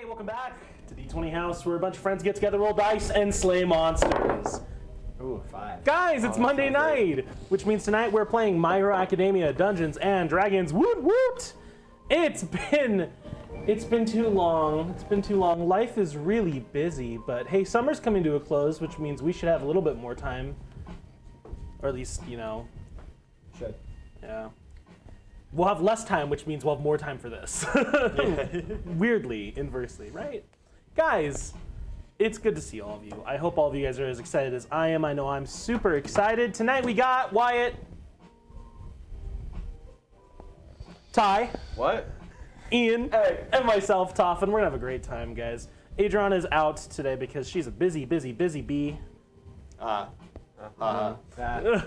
Hey, welcome back to the 20 House, where a bunch of friends get together, roll dice, and slay monsters. Ooh, 5. Guys, it's Monday night, which means tonight we're playing My Hero Academia Dungeons and Dragons. Woot woot! It's been too long. It's been too long. Life is really busy, but hey, summer's coming to a close, which means we should have a little bit more time, or at least, you know. Should. Yeah. We'll have less time, which means we'll have more time for this. Weirdly, inversely, right? Guys, it's good to see all of you. I hope all of you guys are as excited as I am. I know I'm super excited. Tonight we got Wyatt, Ty, What? Ian, and myself, Toph, and we're gonna have a great time, guys. Adriana is out today because she's a busy bee.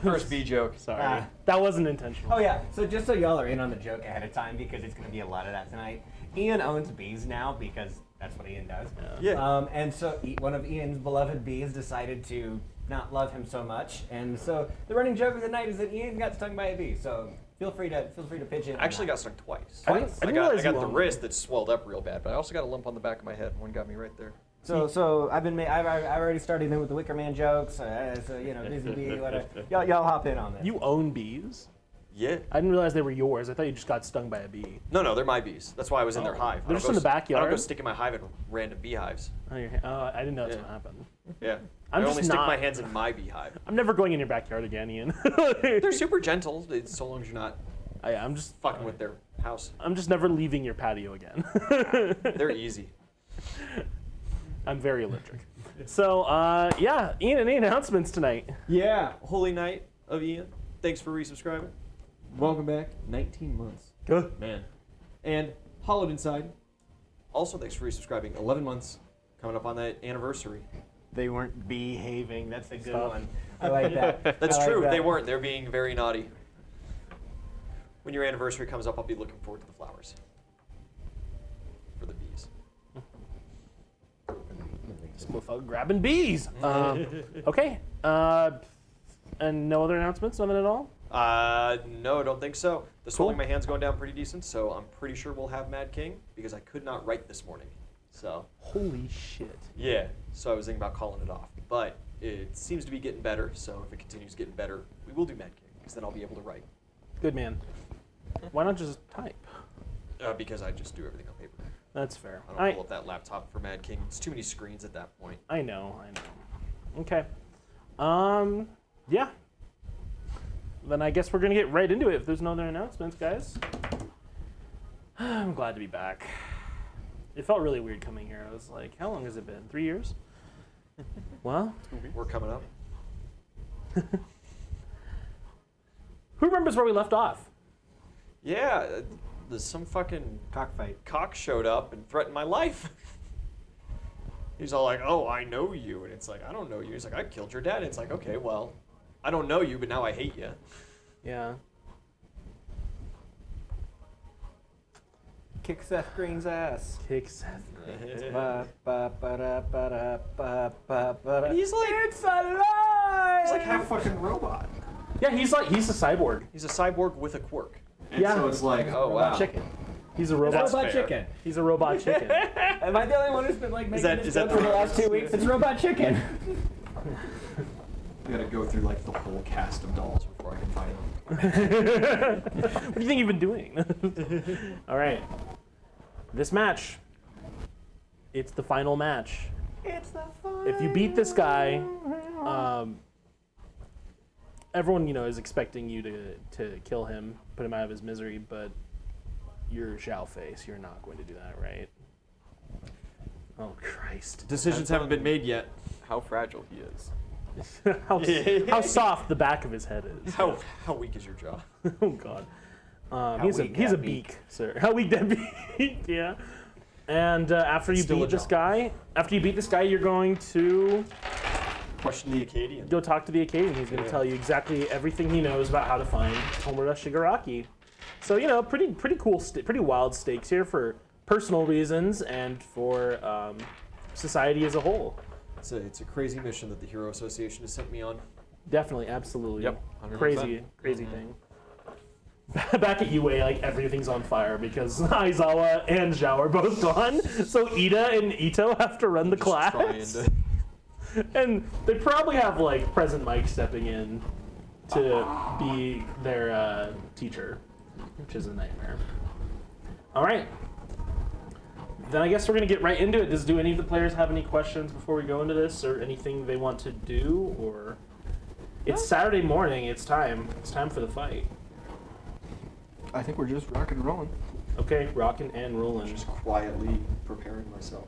First B joke. Sorry. That wasn't intentional. Oh yeah, so just so y'all are in on the joke ahead of time, because it's going to be a lot of that tonight, Ian owns bees now because that's what Ian does. Yeah. And so one of Ian's beloved bees decided to not love him so much, and so the running joke of the night is that Ian got stung by a bee. So feel free to pitch in. I actually got stung twice. I didn't I realize got you the owned wrist that swelled up real bad, but I also got a lump on the back of my head. One got me right there. So I've already started in with the Wicker Man jokes. So you know, busy bee, whatever. Y'all hop in on this. You own bees? Yeah. I didn't realize they were yours. I thought you just got stung by a bee. No, they're my bees. That's why I was in their hive. They're just in the backyard? I don't go sticking my hive in random beehives. Oh, I didn't know that's what happened. Yeah. I'm I just only stick not- my hands in my beehive. I'm never going in your backyard again, Ian. They're super gentle, so long as you're not I'm just fucking with their house. I'm just never leaving your patio again. They're easy. I'm very allergic. So, yeah, Ian, any announcements tonight? Yeah. Holy Night of Ian. Thanks for resubscribing. Welcome back. 19 months. Good. Man. And Hollowed Inside. Also, thanks for resubscribing. 11 months. Coming up on that anniversary. They weren't behaving. That's a good Stop. one. I like that. That's I like true. that. They weren't. They're being very naughty. When your anniversary comes up, I'll be looking forward to the flowers. For the bees. This motherfucker grabbing bees. Okay. And no other announcements? Nothing at all? No, I don't think so. The swelling in my hand's going down pretty decent, so I'm pretty sure we'll have Mad King because I could not write this morning. So. Holy shit. Yeah. So I was thinking about calling it off, but it seems to be getting better. So if it continues getting better, we will do Mad King because then I'll be able to write. Good man. Why not just type? Because I just do everything on paper. That's fair. I don't pull up that laptop for Mad King. It's too many screens at that point. I know. Okay. Yeah. Then I guess we're gonna get right into it if there's no other announcements, guys. I'm glad to be back. It felt really weird coming here. I was like, how long has it been? 3 years? Well, We're coming up. who remembers where we left off? Yeah, there's some fucking Cockfight. cock showed up and threatened my life. He's all like, "Oh, I know you," and it's like, "I don't know you." He's like, "I killed your dad." And it's like, "Okay, well, I don't know you, but now I hate you." Yeah. Kick Seth Green's ass. Kick Seth. Ba, ba, ba, da, ba, da, ba, ba, ba, da. He's like, It's alive! he's like half fucking robot. Yeah, he's a cyborg. He's a cyborg with a quirk. And Yeah. so it's like, Oh wow. Chicken. He's a robot. Robot fair. chicken. He's a robot chicken. Am I the only one who's been like making that- this is that joke for the the- last 2 weeks? It's Robot Chicken. I gotta go through like the whole cast of dolls before I can find them. What do you think you've been doing? All right. This match, it's the final match. It's the fun. If you beat this guy, everyone is expecting you to kill him, put him out of his misery, but you're Zhao Face. You're not going to do that, right? Oh Christ! Decisions haven't been made yet. How fragile he is. how soft the back of his head is. How weak is your jaw? Oh God. He's weak a that beak, beak. sir. How weak that beak? Yeah. And after you Still a beat this jaw. guy, you're going to Question the Acadian. go talk to the Acadian. He's going to tell you exactly everything he knows about how to find Tomura Shigaraki. So pretty cool, pretty wild stakes here for personal reasons and for society as a whole. It's a crazy mission that the Hero Association has sent me on. Definitely, absolutely. Yep, 100%. Crazy thing. Back at UA, like everything's on fire because Aizawa and Zhao are both gone. So Ida and Ito have to run the Just trying class. to- And they probably have like Present Mike stepping in to be their teacher, which is a nightmare. All right. Then I guess we're gonna get right into it. Do any of the players have any questions before we go into this, or anything they want to do, or? It's Saturday morning. It's time. It's time for the fight. I think we're just rocking and rolling. Okay, rocking and rolling. Just quietly preparing myself.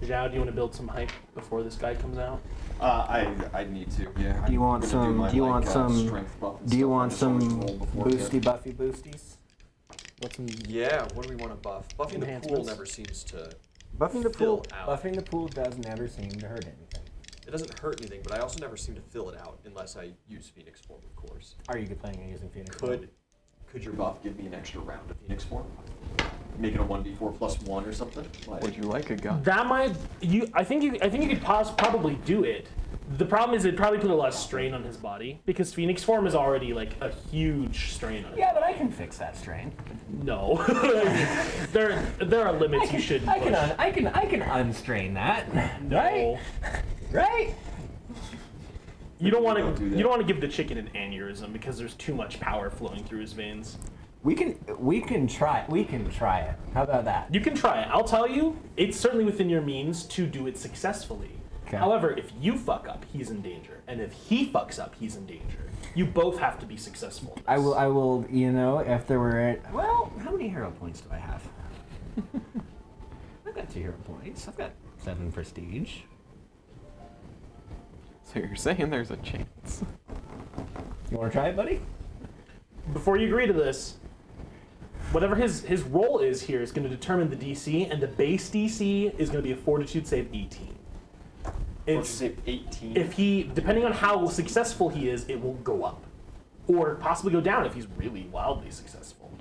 Zhao, do you want to build some hype before this guy comes out? I need to. Yeah. Do you want I'm gonna some? my, Do you like, want some? strength buff and Do you stuff. I want just some always roll before boosty, bed. buffy boosties? What's some? Yeah. What do we want to buff? Buffing the pool Enhancements? never seems to. Buffing the pool. Fill out. Buffing the pool does never seem to hurt anything. It doesn't hurt anything, but I also never seem to fill it out unless I use Phoenix Form, of course. Are you planning on using Phoenix? Could your buff give me an extra round of Phoenix Form? Make it a 1d4 plus 1 or something? Like, Would you like a gun? That might you. I think you could probably do it. The problem is it'd probably put a lot of strain on his body because Phoenix Form is already like a huge strain on it. Yeah, but I can fix that strain. No, there are limits you shouldn't I push. can unstrain that. No, Right? you don't want Don't do to. that. You don't want to give the chicken an aneurysm because there's too much power flowing through his veins. We can try it. How about that? You can try it. I'll tell you, it's certainly within your means to do it successfully. Okay. However, if you fuck up, he's in danger, and if he fucks up, he's in danger. You both have to be successful. in this. I will. You know, if there were. Well, how many hero points do I have? I've got 2 hero points. I've got 7 prestige. So you're saying there's a chance? You want to try it, buddy? Before you agree to this, whatever his role is here is going to determine the DC, and the base DC is going to be a Fortitude save 18. Let's It's say 18. if he, depending on how successful he is, it will go up, or possibly go down if he's really wildly successful.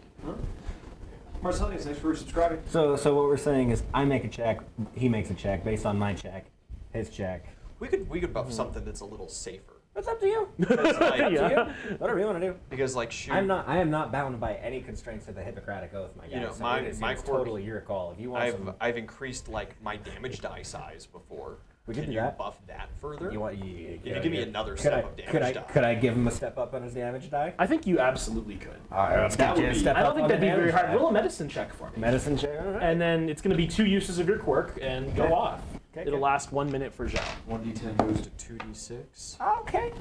Marcellus, thanks for subscribing. So what we're saying is, I make a check, he makes a check based on my check, his check. We could buff something that's a little safer. That's up to you. Because, like, Yeah. Whatever you want to do. because like shoot, I am not bound by any constraints of the Hippocratic Oath, my guy. You know, so my- it is my it's quirk- totally your call. If you want some, I've increased like my damage die size before. We can do you that. buff that further? you want If you give me another step of damage die. Could I give him a step up on his damage die? I think you absolutely could. All right, let's that get you would a be- step I up don't think on that'd the be very damage hard. die. Roll a medicine check for me. Medicine check. All right. And then it's going to be 2 uses of your quirk and go Okay. off. Okay, It'll okay. last 1 minute for Zhao. 1d10 goes to 2d6. Okay.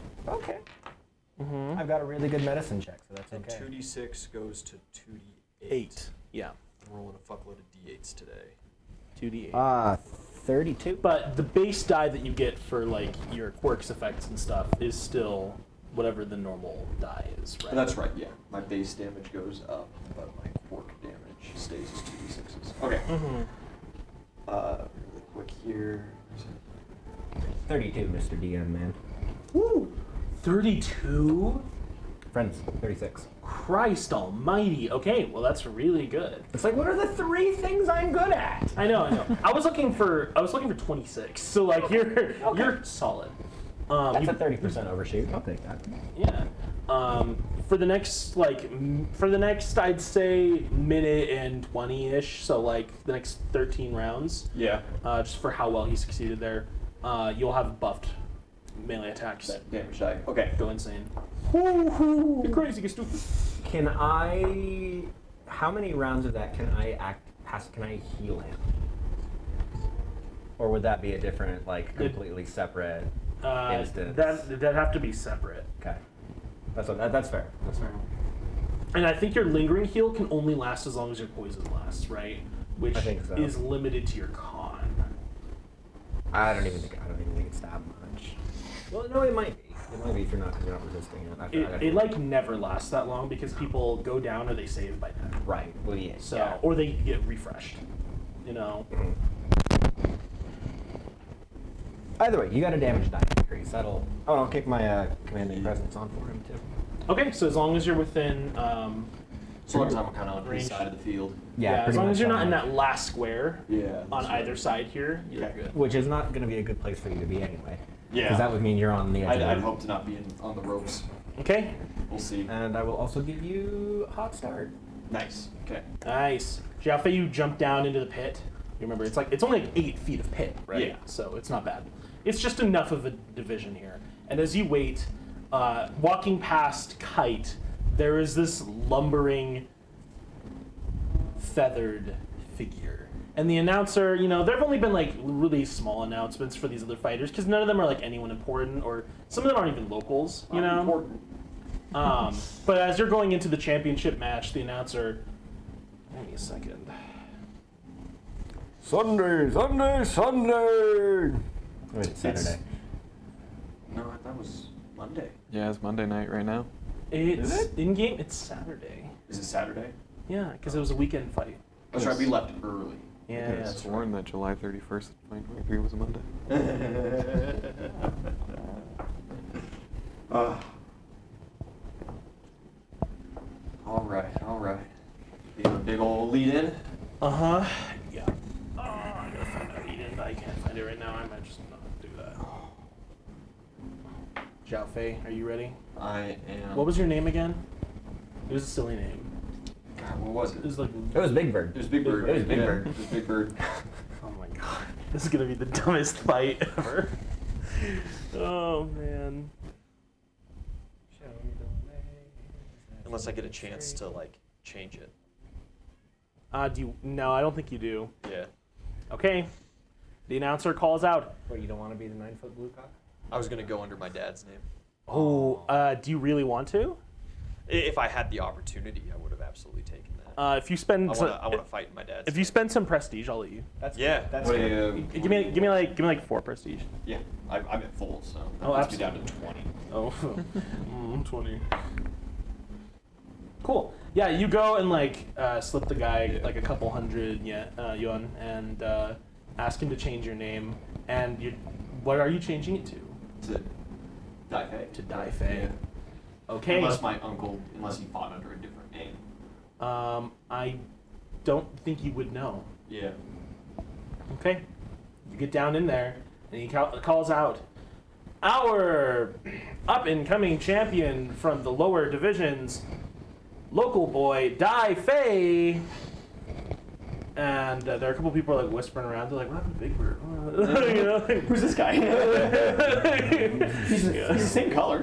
I've got a really good medicine check, so that's And okay. 2d6 goes to 2d8. 8. Yeah. I'm rolling a fuckload of d8s today. 2d8. 32. But the base die that you get for like your quirks effects and stuff is still whatever the normal die is, right? That's right, yeah. My base damage goes up, but my quirk damage stays as 2d6s. Okay. Really quick here. 32, Mr. DM, man. Woo! 32? Friends, 36. Christ almighty. Okay, well that's really good. It's like, what are the 3 things I'm good at? I know. I was looking for 26. So like you're solid. That's you- a 30% overshoot. I'll take that. Yeah. For the next I'd say minute and 20-ish, so like the next 13 rounds, Yeah. just for how well he succeeded there, you'll have buffed melee attacks. That damage die. Okay. Go insane. You're crazy, you're stupid. Can I? How many rounds of that can I Can I heal him? Or would that be a different, like, completely separate instance? That'd have to be separate. Okay. That's fair. That's fair. And I think your lingering heal can only last as long as your poison lasts, right? Which I think so. is limited to your con. I don't even think it's that much. Well, no, it might be. It might be if you're not resisting it. It like never lasts that long because people go down or they save by then. Right. Well, yeah. So yeah. or they get refreshed. You know. Either way, you got a damage die increase. I'll kick my commanding presence on for him too. Okay, so as long as you're within So long as I'm kind of on his range. side of the field. yeah, as pretty long much as you're not in on that last square Yeah. on that's right. either side here, you're Okay. good. Which is not going to be a good place for you to be anyway. Yeah. Because that would mean you're on the edge. I'd of hope to not be on the ropes. Okay. We'll see. And I will also give you a hot start. Nice. Okay. Nice. Xiaofei, you jump down into the pit. You remember, it's only like 8 feet of pit, right? Yeah. So it's not bad. It's just enough of a division here. And as you wait, walking past Kite, there is this lumbering, feathered figure. And the announcer, there have only been like really small announcements for these other fighters because none of them are like anyone important, or some of them aren't even locals, you know? Important. But as you're going into the championship match, the announcer, give me a second. Sunday, Sunday, Sunday. Wait, it's Saturday. No, that was Monday. Yeah, it's Monday night right now. It's in game. It's Saturday. Is it Saturday? Yeah, because it was a weekend fight. That's right. We left early. Yeah, I that's sworn that July 31st, 2023 was a Monday. All right. You have a big old lead in. Uh-huh. Yeah. Oh, I gotta find that lead in, but I can't find it right now. I might just not do that. Xiaofei, are you ready? I am. What was your name again? It was a silly name. God, what was It it? was like, It was Big Bird. It was Big Bird. It was Big Yeah, Bird. It was Big Bird. oh my god. This is gonna be the dumbest fight ever. Oh, man. Unless I get a chance to like change it. No, I don't think you do. Yeah. Okay. The announcer calls out. What, you don't want to be the 9-foot blue cock? I was gonna go under my dad's name. Oh, do you really want to? If I had the opportunity, I would have absolutely taken that. If you spend, I want to fight my dad's. if you spend some prestige, I'll let you. That's Yeah. good. That's What good. do you- Give me like 4 prestige. Yeah. I'm at full, so that Oh, puts me down to 20. Oh, 20. Cool. Yeah, you go and like slip the guy like a couple hundred yuan and ask him to change your name. And what are you changing it to? To Dai Fei. To Dai Fei. Yeah. Okay. Unless he fought under a different name. I don't think you would know. Yeah. Okay. You get down in there, and he calls out, our up-and-coming champion from the lower divisions, local boy, Dai Fei. And there are a couple people like whispering around. They're like, what happened to Big Bird? You know? Who's this guy? he's the same color.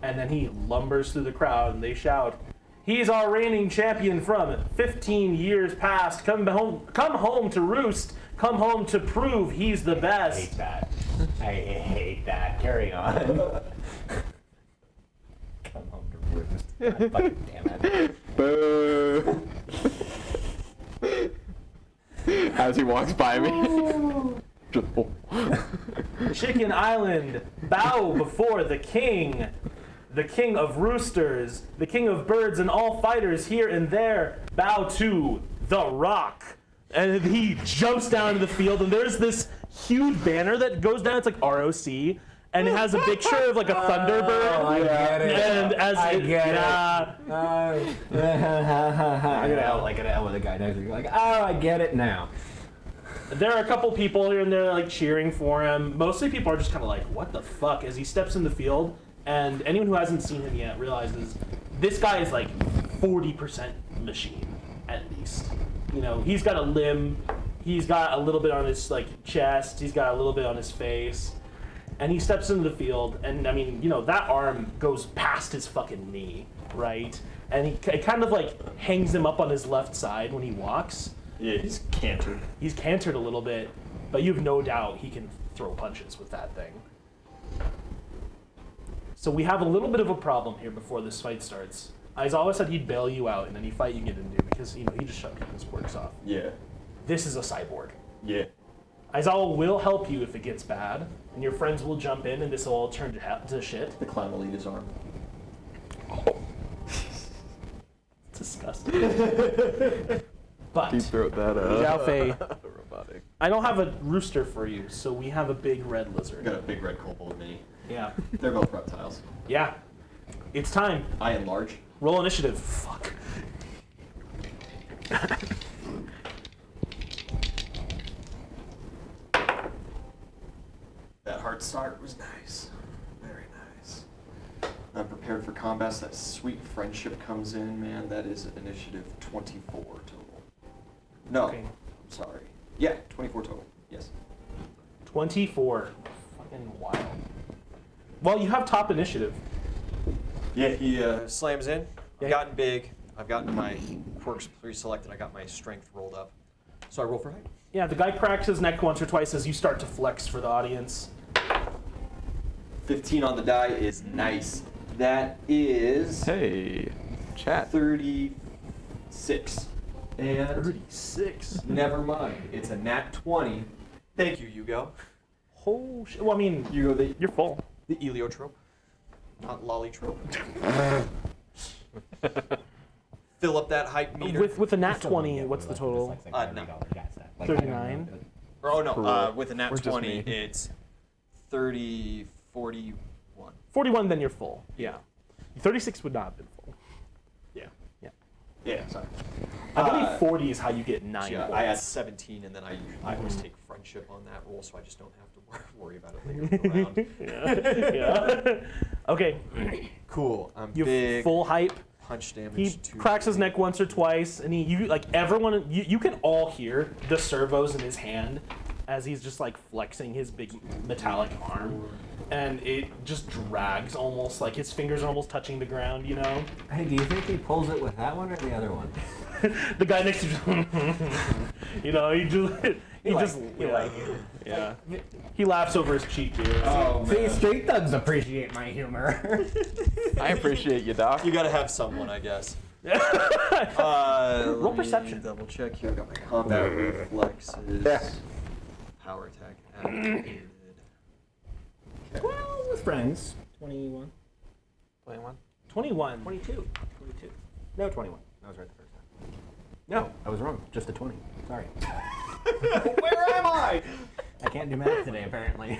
And then he lumbers through the crowd, and they shout, he's our reigning champion from 15 years past. Come home to roost. Come home to prove he's the I best. hate that. I hate that. Carry on. Come home to roost. God fucking damn it. Boo! As he walks by me. Just, oh. Chicken Island, bow before the king of roosters, the king of birds, and all fighters here and there, bow to the Rock. And he jumps down into the field, and there's this huge banner that goes down. It's like ROC, and it has a picture of like a Thunderbird. I get it. And as I get it. yeah, I'm gonna out like an L with a guy next to me. Like, oh, I get it now. there are a couple people here and there like cheering for him. Mostly people are just kind of like, what the fuck? As he steps in the field, and anyone who hasn't seen him yet realizes this guy is like 40% machine at least. You know, he's got a limb, he's got a little bit on his like chest, he's got a little bit on his face, and he steps into the field, and I mean, you know, that arm goes past his fucking knee, right? And it kind of like hangs him up on his left side when he walks. Yeah, he's cantered. He's cantered a little bit, but you've no doubt he can throw punches with that thing. So we have a little bit of a problem here before this fight starts. Aizawa said he'd bail you out in any fight you get into because, you know, he just shut people's quirks off. Yeah. This is a cyborg. Yeah. Aizawa will help you if it gets bad, and your friends will jump in, and this will all turn to shit. The clown will eat his arm. Disgusting. But Deep throat that Xiaofei, robotic. I don't have a rooster for you, so we have a big red I lizard. got a big red kobold mini. Yeah. They're both reptiles. Yeah. It's time. I am large. Roll initiative. Fuck. That hard start was nice. combats, that sweet friendship comes in, man. That is initiative 24 total. No, Okay. I'm sorry. Yeah, 24 total. Yes. 24. Fucking wild. Well, you have top initiative. Yeah, he slams in. Yeah. I've gotten big. I've gotten my quirks pre-selected. I got my strength rolled up. So I roll for height. Yeah, the guy cracks his neck once or twice as you start to flex for the audience. 15 on the die is nice. That is Hey, chat. 36. And 36. never mind. It's a nat 20. Thank you, Hugo. Oh shit. Well, I mean, Hugo, the you're full. Eliotrope, not lollytrope. Fill up that hype meter. With a nat 20, what's the total? No. 39. Oh no, with a nat Or just 20, me. it's 30, 41. 41, then you're full. Yeah. 36 would not have been full. Yeah. Yeah. Yeah, sorry. I believe 40 is how you get 9 Yeah, points. I had 17, and then I always take friendship on that roll, so I just don't have to worry about it later around. Yeah. Okay. Cool. I'm You have big. full hype. Punch damage. He 2. cracks his neck once or twice, and everyone, you can all hear the servos in his hand as he's just like flexing his big metallic arm, and it just drags almost, like his fingers are almost touching the ground, you know? Hey, do you think he pulls it with that one or the other one? The guy next to you, you know, yeah. He laughs over his cheek here. Oh, See, man. street thugs appreciate my humor. I appreciate you, Doc. You gotta have someone, I guess. Roll Let me perception. Double check here. I got my combat reflexes. Yeah. Power attack activated. Okay. Well, with friends. 21. 21. 22. 22. No, 21. I was right the first time. No, I was wrong. Just a 20. Sorry. Where am I? I can't do math today, apparently.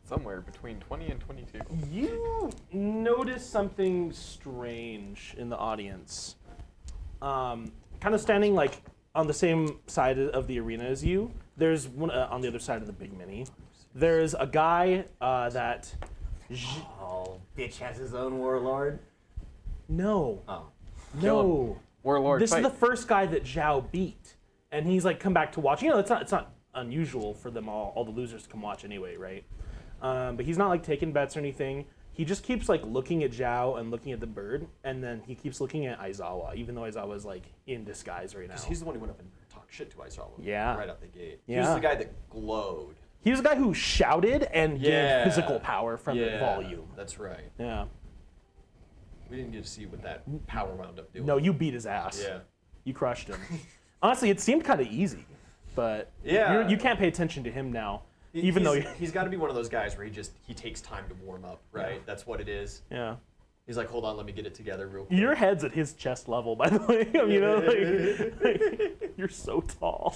Somewhere between 20 and 22. You notice something strange in the audience. Kind of standing like on the same side of the arena as you. There's one on the other side of the big mini. There's a guy that. Oh, bitch has his own warlord. No, Oh. Kill no. Warlord, This fight. is the first guy that Zhao beat, and he's like come back to watch. You know, it's not unusual for them all the losers to come watch anyway, right? But he's not like taking bets or anything. He just keeps like looking at Zhao and looking at the bird, and then he keeps looking at Aizawa, even though Aizawa's like in disguise right now. He's the one who went up and talked shit to Aizawa. Yeah. Right out the gate. Yeah. He was the guy that glowed. He was the guy who shouted and Yeah. gave physical power from the volume. That's right. Yeah. We didn't get to see what that power wound up doing. No, you beat his ass. Yeah. You crushed him. Honestly, it seemed kind of easy, but Yeah. you can't pay attention to him now, even though he's got to be one of those guys where he takes time to warm up, right? Yeah. That's what it is. yeah. He's like, hold on, let me get it together real quick. Your head's at his chest level, by the way. You know, like, you're so tall.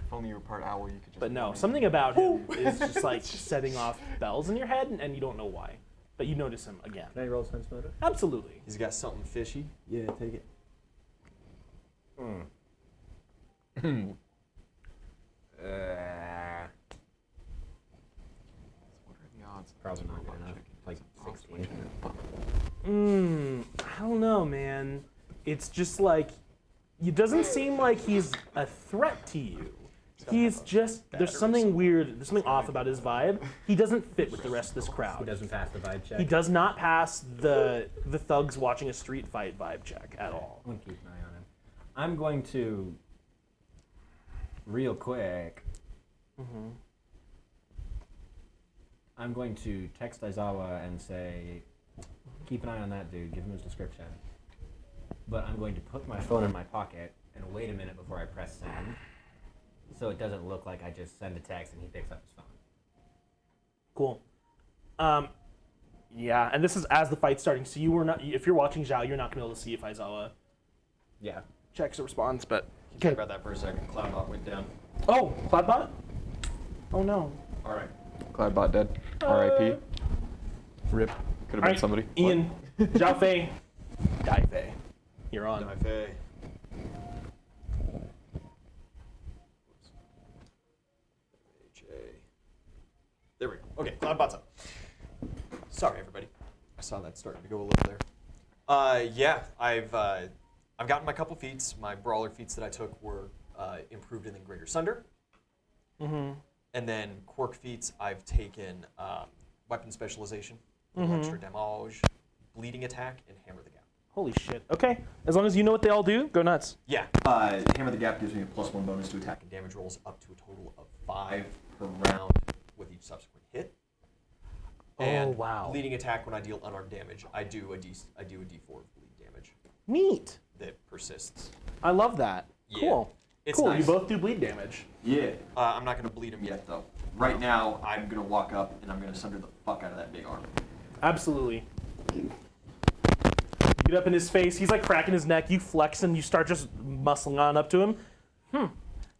If only you were part owl, you could just. But no, something about him is just like setting off bells in your head, and you don't know why. But you notice him again. Can I roll sense motive? Absolutely. He's got something fishy. Yeah, take it. What are the odds? Probably not good enough. Like 16. I don't know, man. It's just like, it doesn't seem like he's a threat to you. He's just, there's something weird, there's something off about his vibe. He doesn't fit with the rest of this He crowd. doesn't pass the vibe check. He does not pass the thugs watching a street fight vibe check at all. I'm gonna keep an eye on him. I'm going to, real quick, I'm going to text Aizawa and say, keep an eye on that dude, give him his description. But I'm going to put my phone in my pocket and wait a minute before I press send, so it doesn't look like I just send a text and he picks up his phone. Cool. Yeah, and this is as the fight's starting, so you were not, if you're watching Zhao, you're not gonna be able to see if Aizawa Yeah. checks or responds, but. Think about that for a second. Cloudbot went down. Oh, Cloudbot? Oh no. All right. Cloudbot dead. R.I.P. Rip. Could have been Alright, somebody. Ian, Zhao Fei, Dai Fei. You're on. Dai There we go. Okay, Cloudbot's up. Sorry, everybody. I saw that starting to go a little there. Yeah, I've gotten my couple feats. My brawler feats that I took were improved and then greater sunder. Mm-hmm. And then quirk feats, I've taken weapon specialization, extra damage, bleeding attack, and hammer the gap. Holy shit. Okay. As long as you know what they all do, go nuts. Yeah. Hammer the gap gives me a +1 bonus to attack and damage rolls up to a total of 5 per round with each subsequent hit. And wow. bleeding attack, when I deal unarmed damage, I do a D4 of bleed damage Neat. that persists. I love that. Yeah. Cool. It's cool. nice. You both do bleed damage. Yeah. I'm not going to bleed him yet, though. Right now, I'm going to walk up and I'm going to sunder the fuck out of that big arm. Absolutely. You get up in his face. He's like cracking his neck. You flex and you start just muscling on up to him.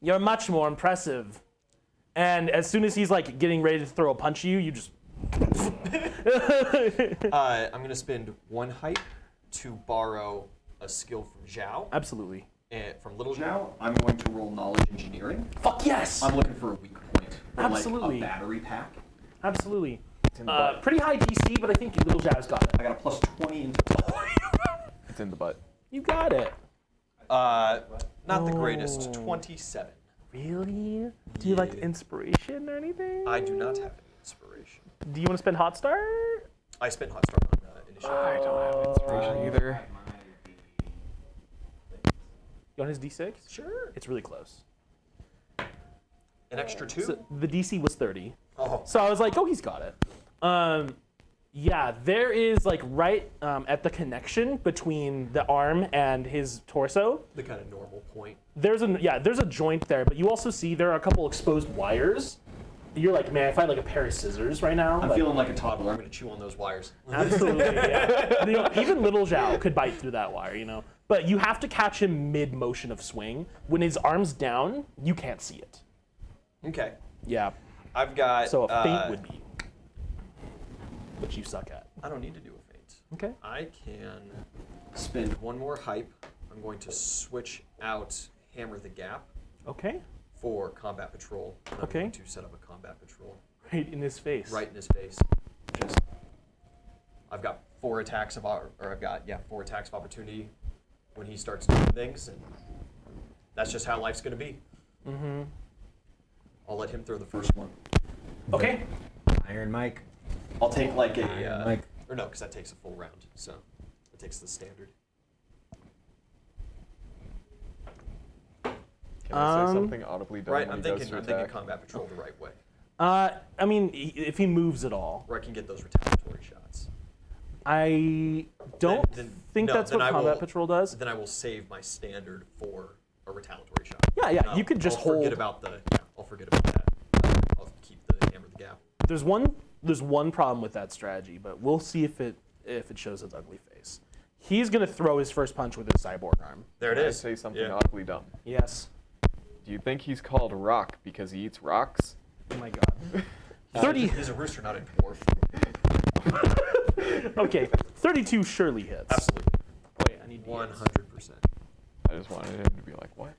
You're much more impressive. And as soon as he's like getting ready to throw a punch at you, you just. I'm going to spend 1 hype to borrow a skill from Zhao. Absolutely. And from Little Zhao, I'm going to roll knowledge engineering. Fuck yes! I'm looking for a weak point. Or Absolutely. Like a battery pack. Absolutely. Pretty high DC, but I think Little Zhao's got it. I got a +20 into It's in the butt. You got it. Not the Oh. greatest. 27. Really? Do you like Yeah. inspiration or anything? I do not have inspiration. Do you want to spend Hot Star? I spent hot start on initiative. I don't have inspiration either. You want his D6? Sure. It's really close. An extra 2? So the DC was 30. Oh. So I was like, oh, he's got it. Yeah, there is like right at the connection between the arm and his torso. The kind of normal point. There's a joint there, but you also see there are a couple exposed wires. You're like, man, if I had like a pair of scissors right now. I'm like, feeling like a toddler. I'm going to chew on those wires. Absolutely, yeah. You know, even Little Zhao could bite through that wire, you know. But you have to catch him mid-motion of swing. When his arm's down, you can't see it. Okay. Yeah. I've got... So a feint would be, which you suck at. I don't need to do a feint. Okay. I can spend 1 more hype. I'm going to switch out Hammer the Gap Okay. for Combat Patrol. And Okay. I'm going to set up a Combat Patrol Right in his face. right in his face. Just, I've got 4 attacks of, 4 attacks of opportunity when he starts doing things, and that's just how life's going to be. Mm-hmm. I'll let him throw the first one. Okay. Iron Mike. I'll take like a, Iron Mike. or no, because that takes a full round, so it takes the standard. Can I say something audibly dumb Right, when I'm he does thinking, to I'm thinking attack? Combat Patrol the right way, I mean, if he moves at all. where I can get those retaliatory shots. I don't think no, that's then what I Combat will- Patrol does. Then I will save my standard for a retaliatory shot. Yeah, yeah, And you could just I'll hold. Forget about the. Yeah, I'll forget about that. I'll keep the Hammer the Gap. There's one problem with that strategy, but we'll see if it shows its ugly face. He's gonna throw his first punch with his cyborg arm. There it Can I is. say something Yeah. audibly dumb? Yes. Do you think he's called Rock because he eats rocks? Oh my god. 30. He's a rooster, not a dwarf. Okay. 32 surely hits. Absolutely. Wait, I need 100%. I just wanted him to be like, what?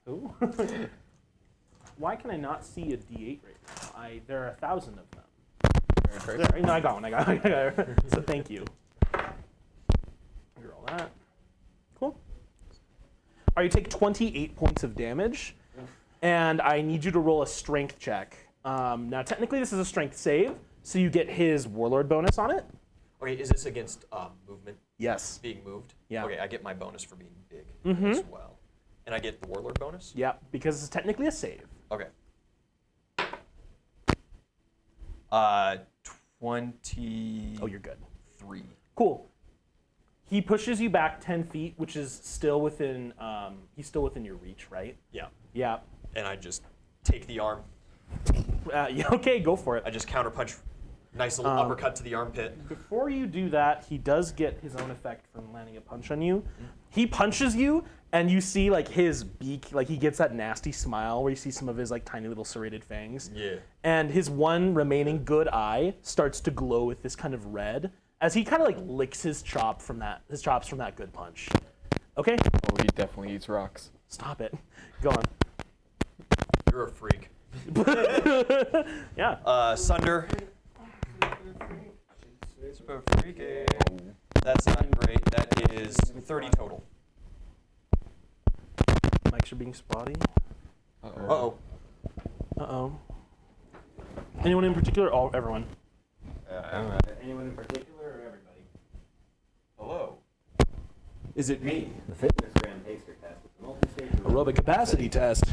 Ooh. Why can I not see a D8 right now? There are 1,000 of them. There. No, I got one. I got one. So thank you. Roll that. Cool. All right, you take 28 points of damage, and I need you to roll a strength check. Now, technically, this is a strength save, so you get his warlord bonus on it. Okay, is this against movement? Yes. Being moved? Yeah. Okay, I get my bonus for being big Mhm. as well. And I get the Warlord bonus? Yeah, because it's technically a save. Okay. 20. Oh, you're good. 3. Cool. He pushes you back 10 feet, which is still within. He's still within your reach, right? Yeah. Yeah. And I just take the arm. Yeah, okay, go for it. I just counterpunch. Nice little uppercut to the armpit. Before you do that, he does get his own effect from landing a punch on you. He punches you, and you see like his beak, like he gets that nasty smile where you see some of his like tiny little serrated fangs. Yeah. And his one remaining good eye starts to glow with this kind of red as he kind of like licks his chops from that good punch. Okay, Oh, he definitely eats rocks. stop it. Go on. You're a freak. Yeah. Sunder. super freaky. That's not great. That is 30 total. Mics are being spotty. Uh-oh. Uh-oh. Anyone in particular? Oh, everyone. Anyone in particular or everybody? Hello. Is it me? The fitness gram taster test. It's a multi-stage Aerobic capacity test.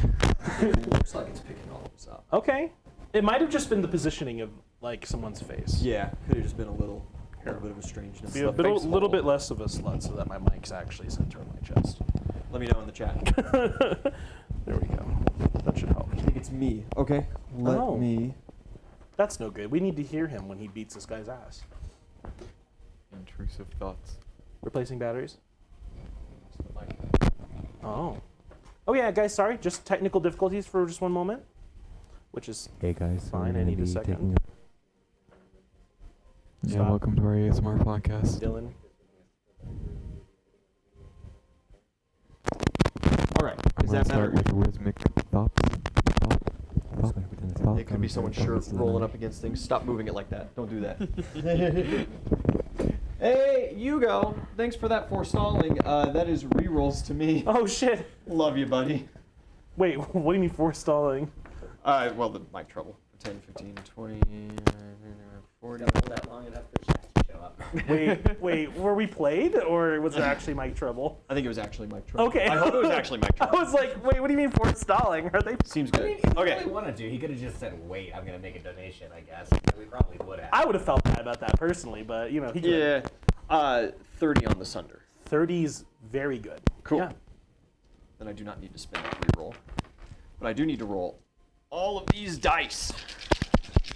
Looks like it's picking all of us up. Okay. It might have just been the positioning of like someone's face. Yeah, could have just been a little bit of a strangeness. Be a little bit less of a slut so that my mic's actually center on my chest. Let me know in the chat. There we go. That should help. I think it's me. Okay. Let me. That's no good. We need to hear him when he beats this guy's ass. Intrusive thoughts. Replacing batteries? Oh. Oh yeah, guys, sorry. Just technical difficulties for just one moment. Which is Hey guys, fine. I need a second. Yeah, Stop. welcome to our ASMR podcast. Dylan. All right. I'm Is gonna that start better? with rhythmic thoughts. It could be someone's shirt rolling up against things. Stop moving it like that. Don't do that. Hey, Hugo. Thanks for that forestalling. That is rerolls to me. Oh shit. Love you, buddy. Wait, what do you mean forestalling? Well, the mic trouble. 10, 15, 20, 40. Hold that long enough for chat to show up. Wait, were we played or was it actually mic trouble? I think it was actually mic trouble. Okay. I hope it was actually mic I trouble. was like, wait, what do you mean forestalling? Are they? Seems I good. mean, if he Okay. really wanted to, he could have just said, wait, I'm going to make a donation, I guess. We probably would have. I would have felt bad about that personally, but you know, he could. Yeah. 30 on the Sunder. 30's very good. Cool. Yeah. Then I do not need to spend that reroll. But I do need to roll all of these dice.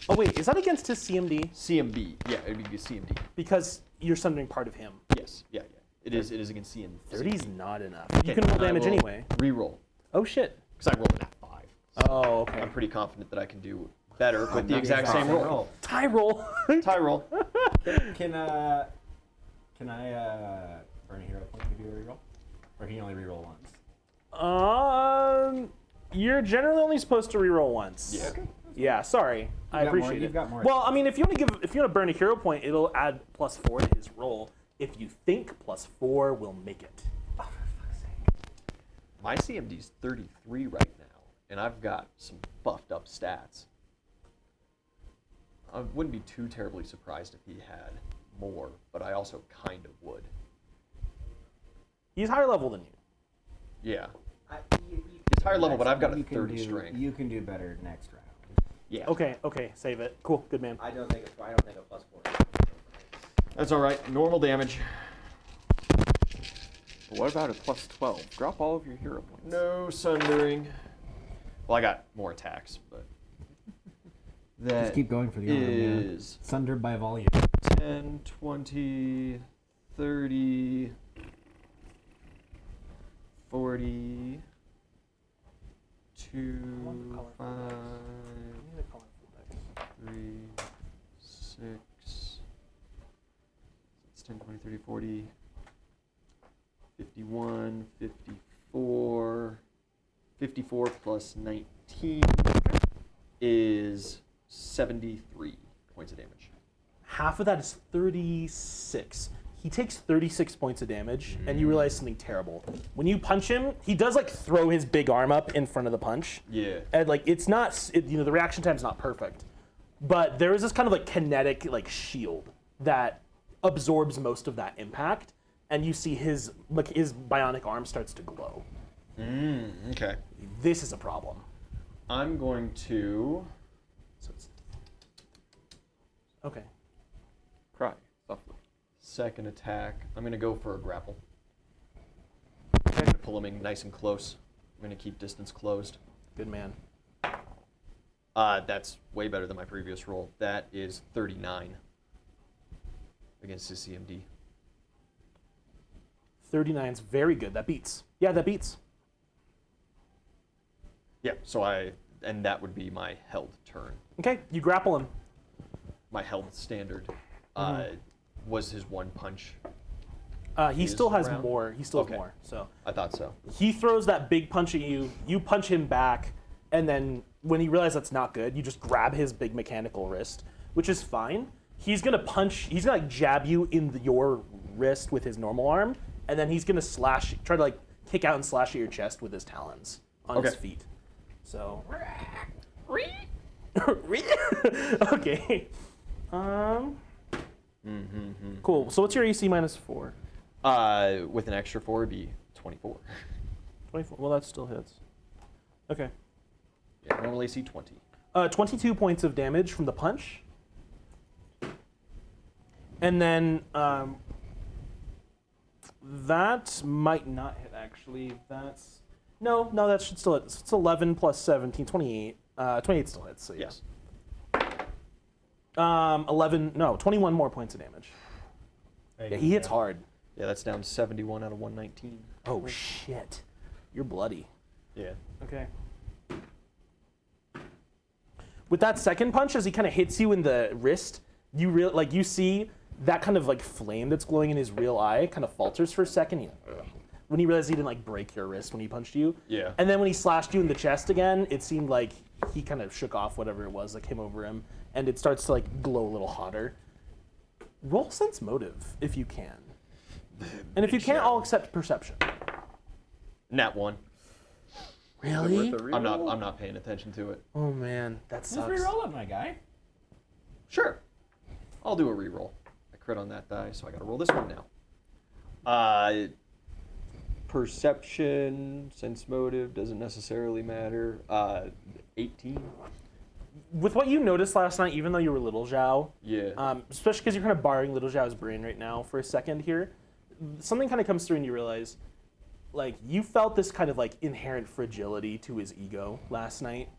Oh wait, is that against his CMD? CMB. Yeah, it would be CMD. Because you're sundering part of him. Yes. Yeah. It is against CMD. 30's not enough. Okay, You can roll then I damage will anyway. Reroll. Oh shit. Because I rolled an F5. Oh, okay. I'm pretty confident that I can do better with the exact same roll. Tie roll. Tie roll. Can I burn a hero point to do a reroll? Or can you only reroll once? You're generally only supposed to reroll once. Yeah. Okay. Yeah, sorry. I got appreciate more- it. you've got more. Well, I mean, if you want to burn a hero point, it'll add +4 to his roll. If you think +4 will make it. Oh, for fuck's sake. My CMD's 33 right now, and I've got some buffed up stats. I wouldn't be too terribly surprised if he had more, but I also kind of would. He's higher level than you. Yeah. You It's higher level, but I've got a you can 30 do- strength. You can do better next round. Yeah. Okay, save it. Cool, good man. I don't think a +4. That's all right. Normal damage. But what about a +12? Drop all of your hero points. No sundering. Well, I got more attacks, but that Just keep going for the arm, man. is Sunder by volume. 10, 20, 30, 40, 2, 5, 3, 6, it's 10, 20, 30, 40, 51, 54, 54 plus 19 is 73 points of damage. Half of that is 36. He takes 36 points of damage, and you realize something terrible. When you punch him, he does like throw his big arm up in front of the punch. Yeah. And like it's not, the reaction time's not perfect, but there is this kind of like kinetic like shield that absorbs most of that impact, and you see his bionic arm starts to glow. Okay. This is a problem. I'm going to So it's, okay. Cry softly. second attack. I'm going to go for a grapple. I'm going to pull him in nice and close. I'm going to keep distance closed. Good man. That's way better than my previous roll. That is 39 against his CMD. 39's very good. That beats. Yeah, that beats. Yeah, and that would be my held turn. Okay, you grapple him. My held standard was his one punch. He Is still has around? more. He still Okay. has more. So I thought so. he throws that big punch at you. You punch him back, and then when he realizes that's not good, you just grab his big mechanical wrist, which is fine. he's gonna punch. He's gonna like jab you in your wrist with his normal arm, and then he's gonna try to like kick out and slash at your chest with his talons on his Okay. feet. So. Okay. Cool. So what's your AC -4? With an extra 4, it'd be 24. 24. Well, that still hits. Okay. Yeah, normal AC 20. 22 points of damage from the punch. And then that might not hit, actually. No, that should still hit. It's 11 plus 17, 28. 28 still hits, so yes. 21 more points of damage. Yeah, he hits hard. Yeah, that's down 71 out of 119. Oh, shit. You're bloody. Yeah. Okay. With that second punch, as he kind of hits you in the wrist, you see that kind of like flame that's glowing in his real eye kind of falters for a second. When he realized he didn't like break your wrist when he punched you. Yeah. And then when he slashed you in the chest again, it seemed like he kind of shook off whatever it was that came over him, and it starts to like glow a little hotter. Roll sense motive if you can. And if you can't, I'll accept perception. Nat 1. Really? I'm not paying attention to it. Oh man, that Just sucks. reroll it, my guy. Sure. I'll do a reroll. I crit on that die, so I gotta roll this one now. Perception, sense motive, doesn't necessarily matter. 18. With what you noticed last night, even though you were Little Zhao, Yeah. especially because you're kind of borrowing Little Zhao's brain right now for a second here, something kind of comes through and you realize, like, you felt this kind of like inherent fragility to his ego last night.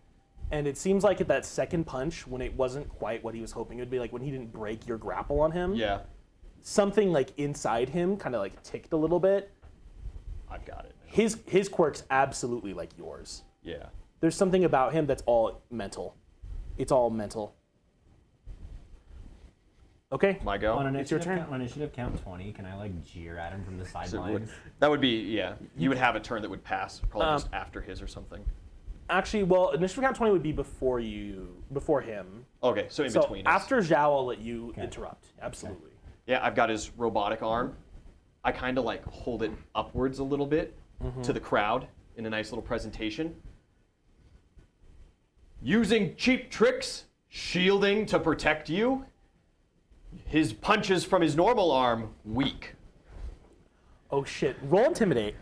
And it seems like at that second punch, when it wasn't quite what he was hoping it would be, like when he didn't break your grapple on him, Yeah. something like inside him kind of like ticked a little bit. I've got it. His quirk's absolutely like yours. Yeah. There's something about him that's all mental. It's all mental. Okay. My go? On It's your initiative, turn. on initiative count 20, can I like jeer at him from the So it sidelines? would- that would be, yeah. You would have a turn that would pass, probably just after his or something. Actually, well, initiative count 20 would be before him. Okay, so in So between us. after Zhao, I'll let you interrupt. Absolutely. Yeah, I've got his robotic arm. I kind of like hold it upwards a little bit to the crowd in a nice little presentation. Using cheap tricks, shielding to protect you. His punches from his normal arm, weak. Oh shit! Roll intimidate.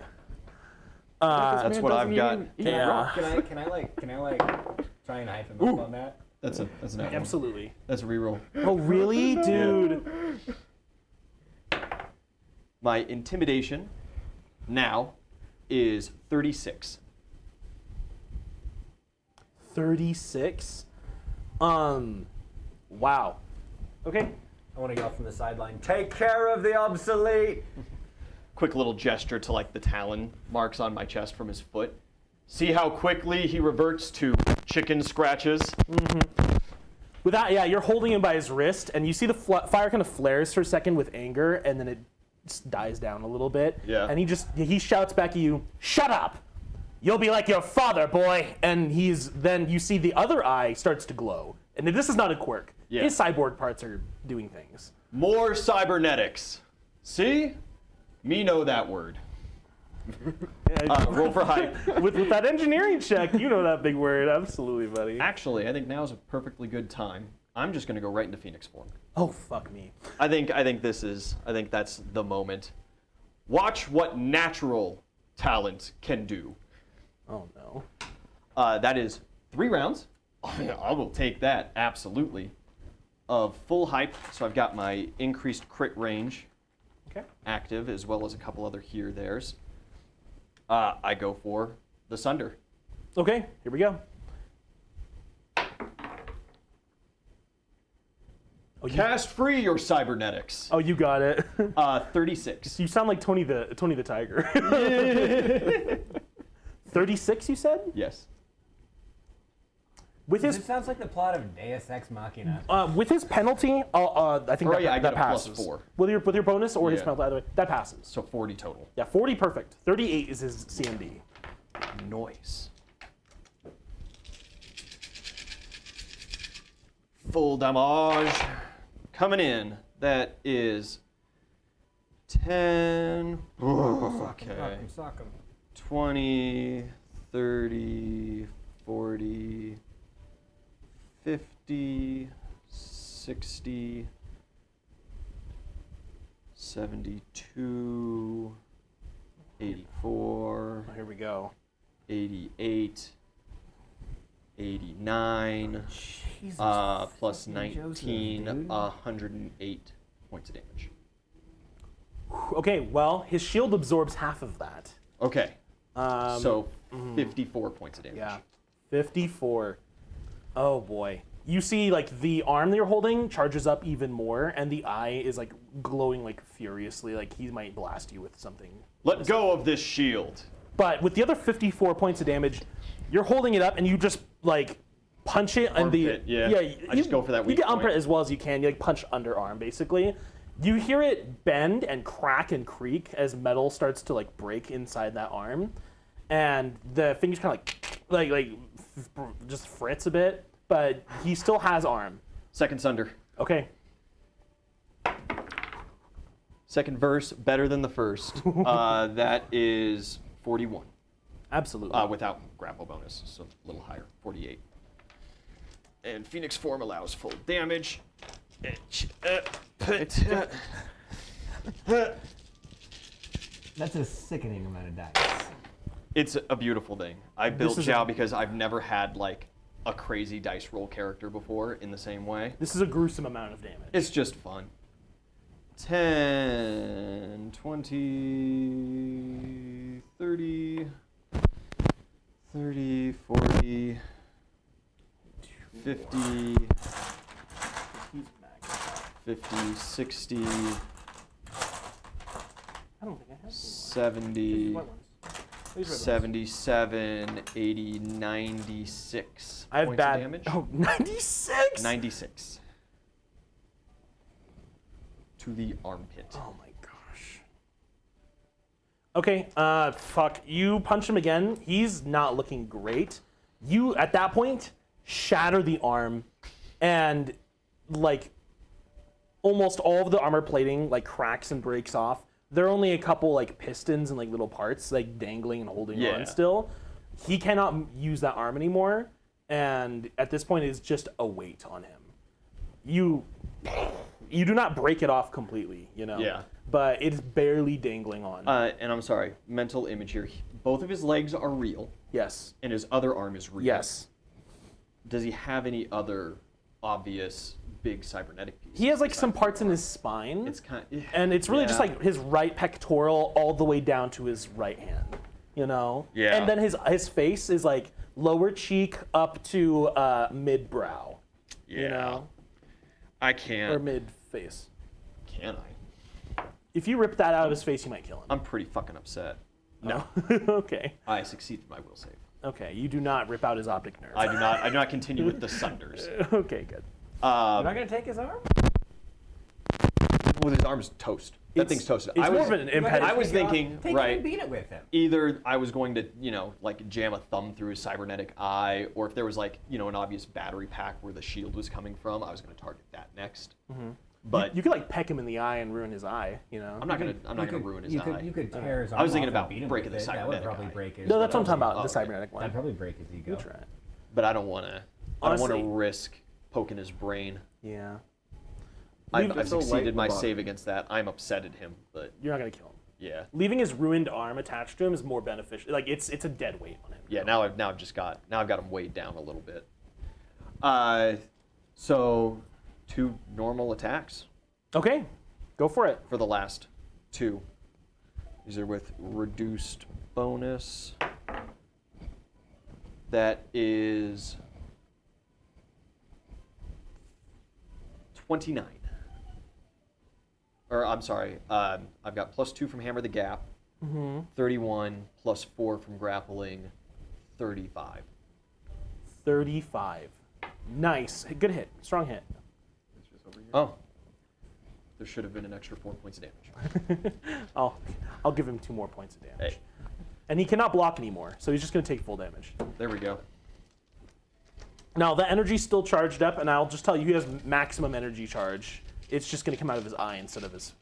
That's what I've got. Yeah. Can I like try and hype him up on that? That's an one. Absolutely. That's a reroll. Oh really, dude? My intimidation now is 36. 36. Wow. Okay. I want to yell from the sideline, take care of the obsolete! Quick little gesture to like the talon marks on my chest from his foot. See how quickly he reverts to chicken scratches? With that, yeah, you're holding him by his wrist, and you see the fire kind of flares for a second with anger, and then it just dies down a little bit. Yeah. And he shouts back at you, "Shut up! You'll be like your father, boy!" And then you see the other eye starts to glow. And this is not a quirk. Yeah. His cyborg parts are doing things. More cybernetics. See? Me know that word. Roll for hype. With that engineering check, you know that big word. Absolutely, buddy. Actually, I think now is a perfectly good time. I'm just gonna go right into Phoenix form. Oh, fuck me. I think that's the moment. Watch what natural talent can do. Oh, no. That is 3 rounds. I will take that, absolutely. Of full hype, so I've got my increased crit range Okay. active, as well as a couple other here-theres. I go for the Sunder. Okay, here we go. Cast free your cybernetics. Oh, you got it. 36. You sound like Tony the Tiger. 36, you said? Yes. With This his sounds like the plot of Deus Ex Machina. with his penalty, I think I that get a passes. +4. With your bonus or his Yeah. penalty, either way, that passes. So 40 total. Yeah, 40 perfect. 38 is his CMD. Noise. Full damage. coming in. That is 10. Okay. Sock him. 20, 30, 40, 50, 60, 72, 84, Oh, here we go. 88, 89, Jesus plus fucking 19, Joseph, dude. 108 points of damage. Okay, well, his shield absorbs half of that. Okay, so 54 points of damage. Yeah, 54. Oh boy. You see, like, the arm that you're holding charges up even more, and the eye is, like, glowing, like, furiously. Like, he might blast you with something. Let go of this shield. But with the other 54 points of damage, you're holding it up, and you just, like, punch it and the Armpit, yeah. I just go for that You weak get point. armpit as well as you can. You like punch underarm basically. You hear it bend and crack and creak as metal starts to like break inside that arm, and the fingers kind of like just fritz a bit. But he still has arm. Second Sunder. Okay. Second verse, better than the first. That is 41. Absolutely. Without grapple bonus, so a little higher, 48. And Phoenix form allows full damage. That's a sickening amount of dice. It's a beautiful thing. I built is Zhao because I've never had like a crazy dice roll character before in the same way. This is a gruesome amount of damage. It's just fun. 10, 20, 30, 30, 40, 50, He's back. 50, 60, I don't think I have any 70, more. These are the ones. 77, 80, 96 I have points bad of damage. Oh, 96? 96. To the armpit. Oh my gosh. Okay, fuck. You punch him again. He's not looking great. You, at that point, shatter the arm, and, like, almost all of the armor plating, like, cracks and breaks off. There are only a couple, like, pistons and, like, little parts, like, dangling and holding Yeah. on still. He cannot use that arm anymore, and at this point, it's just a weight on him. You do not break it off completely, you know? Yeah. But it's barely dangling on. And I'm sorry, mental image here. Both of his legs are real, Yes. and his other arm is real. Yes. Does he have any other obvious big cybernetic pieces? He has like some parts in his spine. It's kind and it's really just yeah. like his right pectoral all the way down to his right hand, you know? Yeah. And then his face is like lower cheek up to mid brow, Yeah. you know? I Or can't. mid face. Can I? If you rip that out of his face, you might kill him. I'm pretty fucking upset. No. Okay. I succeeded my will save. Okay. You do not rip out his optic nerve. I do not continue with the Sunders. Okay, good. You're not gonna take his arm? Well, his arm's toast. That It's- thing's toasted. It's I more was, of an impediment. I was thinking, Take right. it and beat it with him. Either I was going to, like jam a thumb through his cybernetic eye, or if there was like, an obvious battery pack where the shield was coming from, I was going to target that next. But You could like peck him in the eye and ruin his eye, you know? I'm not going to ruin his eye. You could tear his arm I was thinking off and about beat him breaking with the it. That would cybernetic probably eye. break his. No, that's what I'm talking about. Oh, The okay. cybernetic one. That'd probably break his ego. You try it. But I don't want to. I don't want Honestly- to risk poking his brain. Yeah. I've Leave- succeeded my save against that. I'm upset at him, but You're not gonna kill him. yeah, Leaving his ruined arm attached to him is more beneficial. Like it's a dead weight on him. yeah. Now I've got him weighed down a little bit. So 2 normal attacks Okay, go for it. for the last 2. These are with reduced bonus. That is 29. Or I'm sorry, I've got +2 from Hammer the Gap, 31 +4 from grappling, 35. 35. Nice. Good hit. Strong hit. Oh, there should have been an extra 4 points of damage. I'll give him 2 more points of damage. Hey, And he cannot block anymore, so he's just gonna take full damage. there we go. Now the energy's still charged up, and I'll just tell you he has maximum energy charge it's just going to come out of his eye instead of his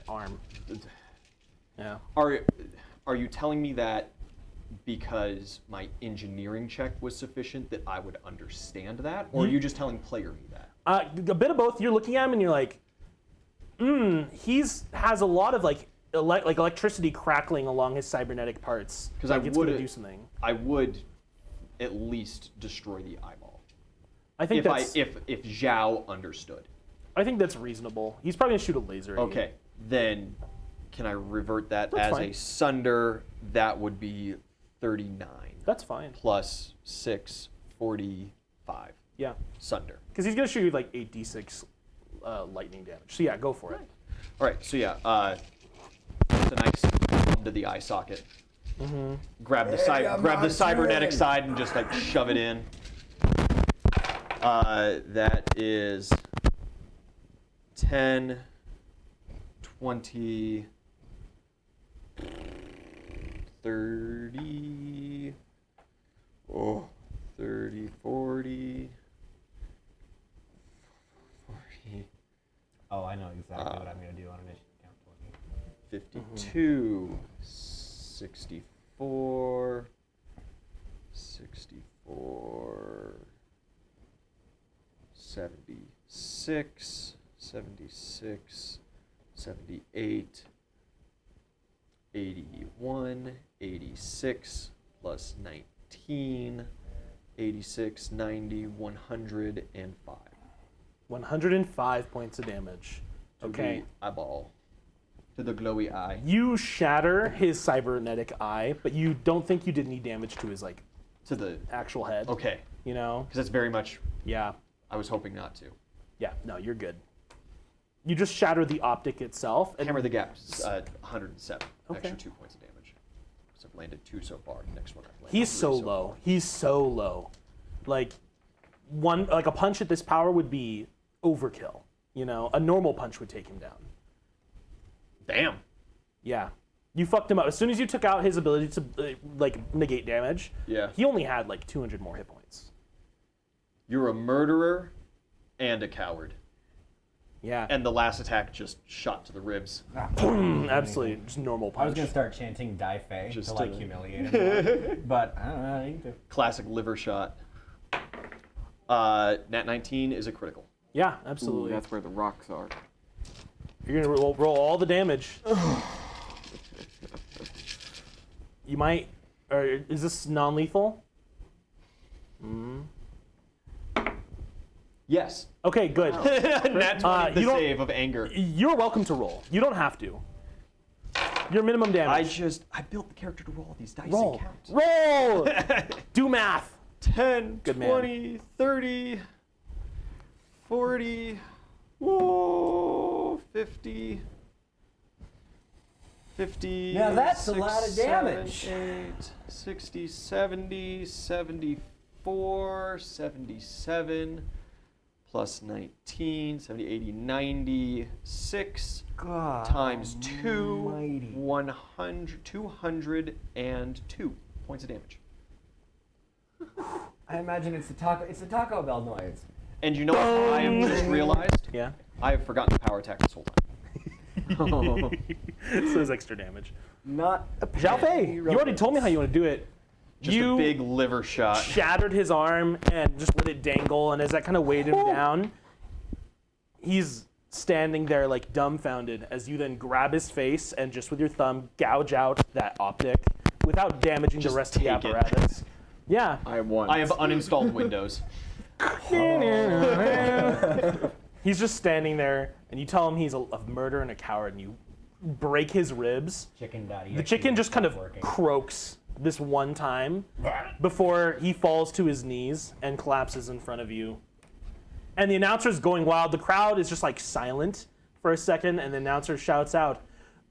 arm. Yeah. Are you telling me that because my engineering check was sufficient that I would understand that, or are you just telling player me that? A bit of both. You're looking at him and you're like, has a lot of like electricity crackling along his cybernetic parts. Because like it's going to do something. I would at least destroy the eyeball. I think if Zhao understood. I think that's reasonable. He's probably going to shoot a laser at you. Okay, then can I revert that That's as fine. a sunder? That would be 39. That's fine. Plus 6, 45. Yeah. Sunder. Because he's going to shoot you like 8d6 lightning damage. So yeah, go for it. All right, so yeah, it's a nice thumb to the eye socket. Grab the cybernetic side and just like shove it in. That is 10, 20, 30, 30, 40. Oh, I know exactly what I'm going to do on initiative count 52, 64, 64, 76, 76, 78, 81, 86, plus 19, 86, 90, 105. 105 points of damage. Okay. To the eyeball. To the glowy eye. You shatter his cybernetic eye, but you don't think you did any damage to his like To the... actual head. Okay. You know? Because that's very much... Yeah. I was hoping not to. Yeah. No, you're good. You just shatter the optic itself. And Hammer the gap. 107. Okay. Extra 2 points of damage. So I've landed 2 so far. Next one I've landed He's 3 so so low. far. He's so low. Like a punch at this power would be overkill. You know, a normal punch would take him down. Damn. Yeah. You fucked him up. As soon as you took out his ability to negate damage, Yeah. he only had like 200 more hit points. You're a murderer and a coward. Yeah. And the last attack just shot to the ribs. Absolutely. Just normal punch. I was going to start chanting Die Fei Just to like to- humiliate him more, but I don't know. I need to. Classic liver shot. Nat 19 is a critical. Yeah, absolutely. Ooh, that's where the rocks are. You're gonna roll all the damage. You might, or is this non-lethal? Yes. Okay, good. Nat 20, the you don't- save of anger. You're welcome to roll. You don't have to. Your minimum damage. I built the character to roll these dice roll. and count. Roll. Do math. 10, Good man. 20, 30, 40, whoa, 50, 50. Now that's a lot of 6, 7, damage. 8, 60, 70, 74, 77, plus 19, 70, 80, 96, God times 2, almighty. 100, 202 points of damage. I imagine it's the Taco Bell noise. And you know what I have just realized? Yeah. I have forgotten the power attack this whole time. So it's extra damage. Not a Zhao Fei, you already told me how you want to do it. Just you a big liver shot. shattered his arm and just let it dangle, and as that kind of weighed him down, he's standing there like dumbfounded as you then grab his face and just with your thumb gouge out that optic without damaging the Just rest of the take it. apparatus. Yeah. I won. I have uninstalled Windows. He's just standing there, and you tell him he's a murderer and a coward, and you break his ribs. Chicken.exe. The chicken just kind of working. croaks this one time before he falls to his knees and collapses in front of you. And the announcer's going wild. The crowd is just like silent for a second, and the announcer shouts out,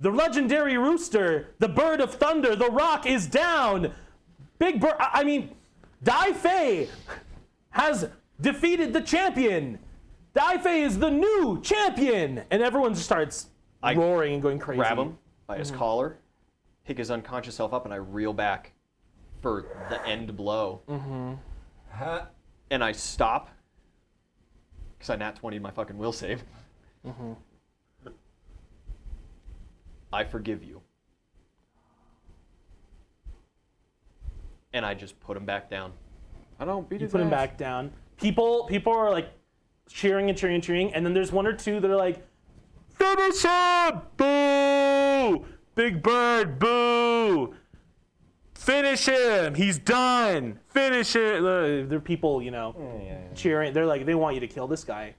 "The legendary rooster, the bird of thunder, the rock is down! Big Bird, Dai Fei has defeated the champion! Dai Fei is the new champion!" And everyone just starts I roaring and going crazy. Grab him by his collar, pick his unconscious self up, and I reel back for the end blow. Huh? And I stop, because I nat 20 my fucking will save. I forgive you. And I just put him back down. I don't beat You his put him ass. back down. People are like cheering and cheering and cheering, and then there's one or two that are like, finish him! Boo! Big Bird, boo! Finish him! He's done! Finish it! There are people, cheering. They're like, they want you to kill this guy.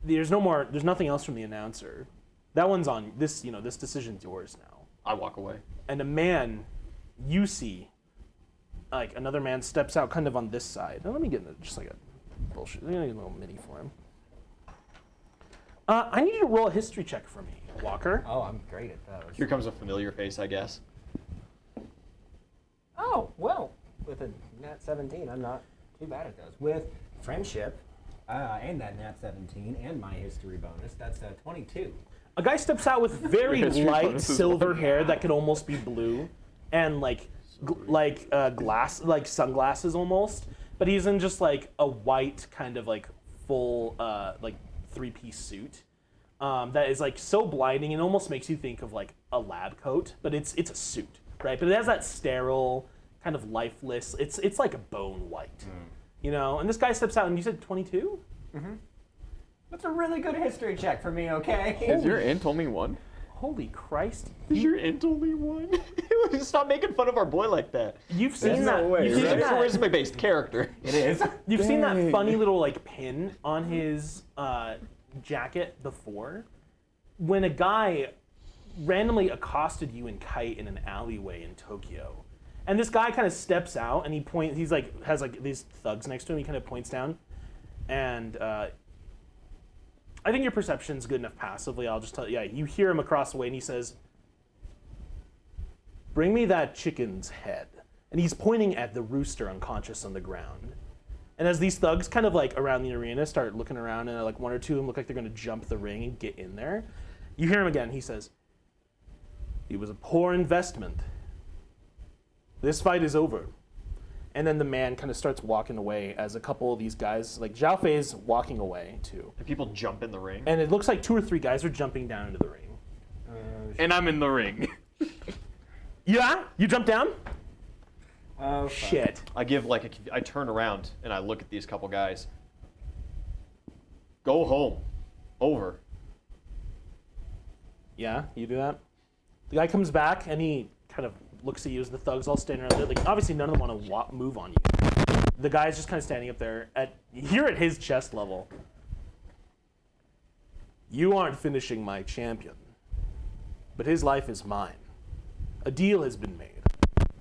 There's nothing else from the announcer. That one's on this, this decision's yours now. I walk away. And a man, you see, like another man steps out kind of on this side. Now, let me get just like a bullshit. Let me get a little mini for him. I need you to roll a history check for me, Walker. Oh, I'm great at those. Here comes a familiar face, I guess. Oh, well, with a nat 17, I'm not too bad at those. With friendship, and that nat 17, and my history bonus, that's 22. A guy steps out with very history light bonus is silver low. hair that could almost be blue, and sunglasses almost. But he's in just like a white kind of like full like 3-piece suit that is like so blinding it almost makes you think of like a lab coat, but it's a suit, right? But it has that sterile kind of lifeless. It's like a bone white, And this guy steps out, and you said 22. That's a really good history check for me, okay? Is your int only 1? Holy Christ! Is your int only 1? Stop making fun of our boy like that. You've seen There's that. no way, You've He's seen a right? that. charisma-based character. It is. You've seen that Dang. funny little like pin on his jacket before, when a guy randomly accosted you and Kite in an alleyway in Tokyo, and this guy kind of steps out and he's like has like these thugs next to him. He kind of points down, and I think your perception's good enough passively. I'll just tell you. Yeah, you hear him across the way, and he says, "Bring me that chicken's head." And he's pointing at the rooster unconscious on the ground. And as these thugs kind of like around the arena start looking around, and like one or two of them look like they're going to jump the ring and get in there, you hear him again. He says, "It was a poor investment. This fight is over." And then the man kind of starts walking away as a couple of these guys, like Zhao Fei's walking away too. And people jump in the ring. And it looks like 2 or 3 guys are jumping down into the ring. And I'm in the ring. Yeah? You jump down? Oh, Shit. I I turn around and I look at these couple guys. Go home. Over. Yeah, you do that? The guy comes back and he kind of looks at you as the thugs all standing around there. Like, obviously, none of them want to move on you. The guy's just kind of standing up there. You're at his chest level. "You aren't finishing my champion, but his life is mine. A deal has been made,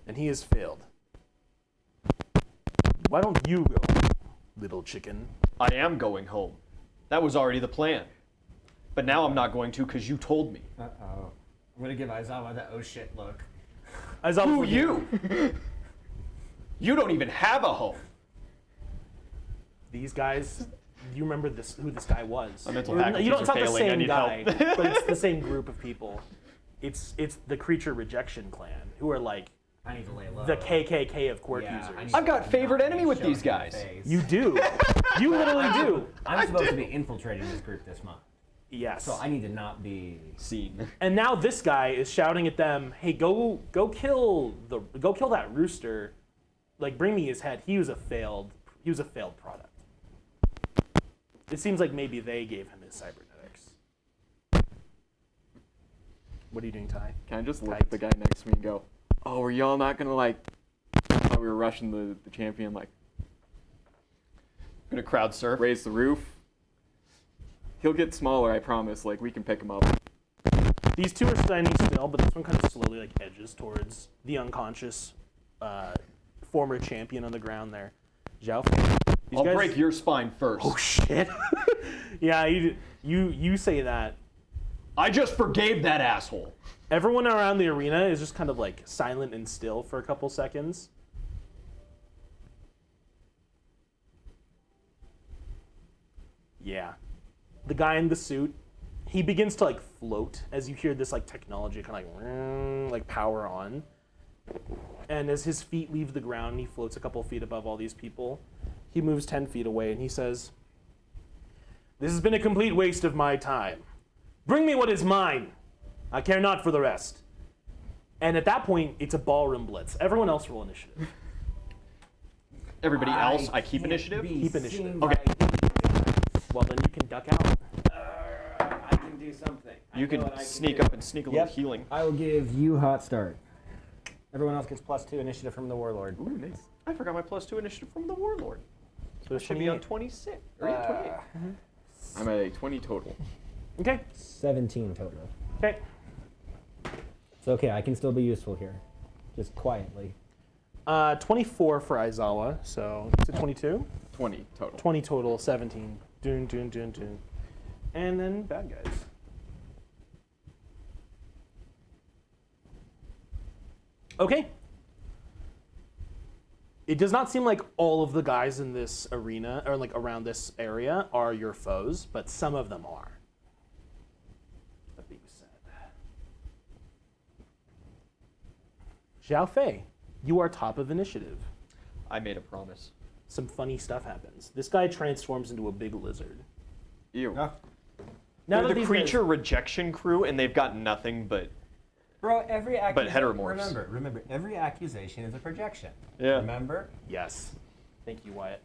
and he has failed. Why don't you go, little chicken?" I am going home. That was already the plan. But now I'm not going to because you told me. Uh-oh. I'm going to give Aizawa the oh shit look. As I was Who looking- you? You don't even have a home. These guys, you remember who this guy was? My mental Or- faculties you don't, are it's not the failing. I same need guy, help. but it's the same group of people. It's the creature rejection clan, who are like I need to lay low. the KKK of quirk Yeah, I users. need I've got to favorite not enemy be with showing these my guys. face. You do. You literally do. I'm supposed to be infiltrating this group this month. Yes. So I need to not be... Scene. And now this guy is shouting at them, "Hey, go kill that rooster. Like, bring me his head. He was a failed product." It seems like maybe they gave him his cybernetics. What are you doing, Ty? Can I just look at the guy next to me and go, "Oh, were y'all not gonna like? I thought we were rushing the champion, like Gonna crowd surf. raise the roof. He'll get smaller, I promise. Like we can pick him up." These two are standing still, but this one kind of slowly like edges towards the unconscious former champion on the ground there. Zhao Fei. These I'll guys- break your spine first. Oh shit! Yeah, you say that. I just forgave that asshole. Everyone around the arena is just kind of like silent and still for a couple seconds. Yeah. The guy in the suit, he begins to like float as you hear this like technology kind of like power on. And as his feet leave the ground, he floats a couple feet above all these people. He moves 10 feet away and he says, This has been a complete waste of my time. Bring me what is mine. I care not for the rest. And at that point, it's a ballroom blitz. Everyone else roll initiative. Everybody else, I keep initiative? Keep initiative. Okay. Well, then you can duck out. I can do something. You can sneak up and sneak a little healing. I will give you hot start. Everyone else gets +2 initiative from the warlord. Ooh, nice. I forgot my +2 initiative from the warlord. So It should be on 26. Or yeah, 28. I'm at a 20 total. Okay. 17 total. Okay. It's okay. I can still be useful here, just quietly. 24 for Aizawa, so it's a 22. 20 total. 20 total, 17. Doon, doon, doon, doon. And then bad guys. Okay. It does not seem like all of the guys in this arena, or like around this area, are your foes, but some of them are. That being said. Zhao Fei, you are top of initiative. I made a promise. Some funny stuff happens. This guy transforms into a big lizard. Ew. Now They're that the these creature rejection crew, and they've got nothing but. Bro, every accusation. heteromorphs. Remember, every accusation is a projection. Yeah. Remember? Yes. Thank you, Wyatt.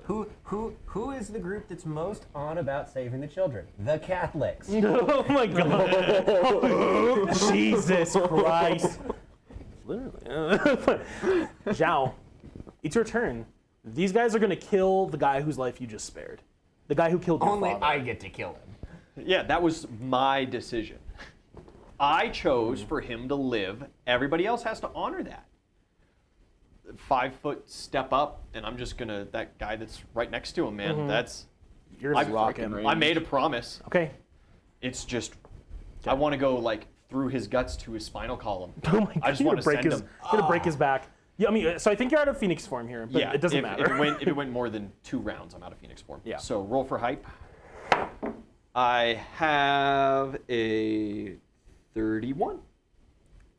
Who is the group that's most on about saving the children? The Catholics. Oh my god. Jesus Christ. Literally. Zhao, it's your turn. These guys are going to kill the guy whose life you just spared. The guy who killed your Only father. I get to kill him. Yeah, that was my decision. I chose for him to live. Everybody else has to honor that. 5 foot step up, and I'm just gonna, that guy that's right next to him, man, that's, You're just I- rocking. freaking I made a promise. Okay. It's just, I want to go like through his guts to his spinal column. Oh my god. I just you're want to gonna break send his, him. you're gonna break his back. Yeah, I mean, so I think you're out of Phoenix form here, but Yeah, it doesn't if, matter. If it went more than 2 rounds, I'm out of Phoenix form. Yeah. So roll for hype. I have a 31.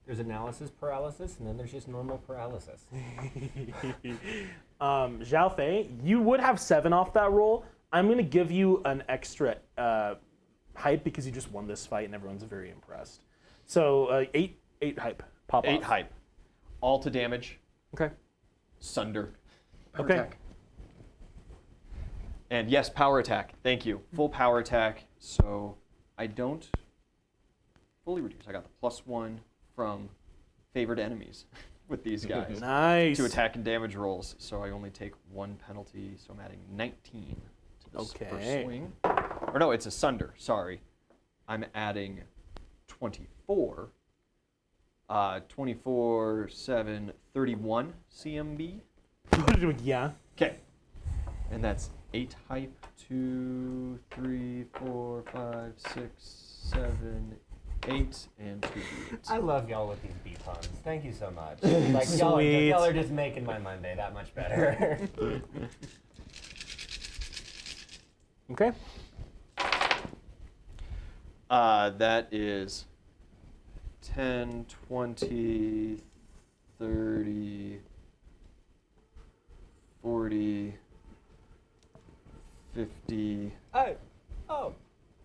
There's analysis paralysis, and then there's just normal paralysis. Zhao Fei, you would have 7 off that roll. I'm going to give you an extra hype because you just won this fight and everyone's very impressed. So 8 hype. Pop 8 off. hype. All to damage. Okay. Sunder. Okay. Attack. And yes, power attack. Thank you. Full power attack. So I don't fully reduce. I got the +1 from favored enemies with these guys Nice. to attack and damage rolls. So I only take 1 penalty. So I'm adding 19 to this Okay. first swing. Or no, it's a sunder. Sorry. I'm adding 24. 24, 7, 31 CMB. Yeah. Okay. And that's 8 hype, 2, 3, 4, 5, 6, 7, 8, and 2 beats. I love y'all with these beat puns. Thank you so much. Like Sweet. y'all are just making my Monday that much better. Okay. That is 10, 20, 30, 40, 50, oh,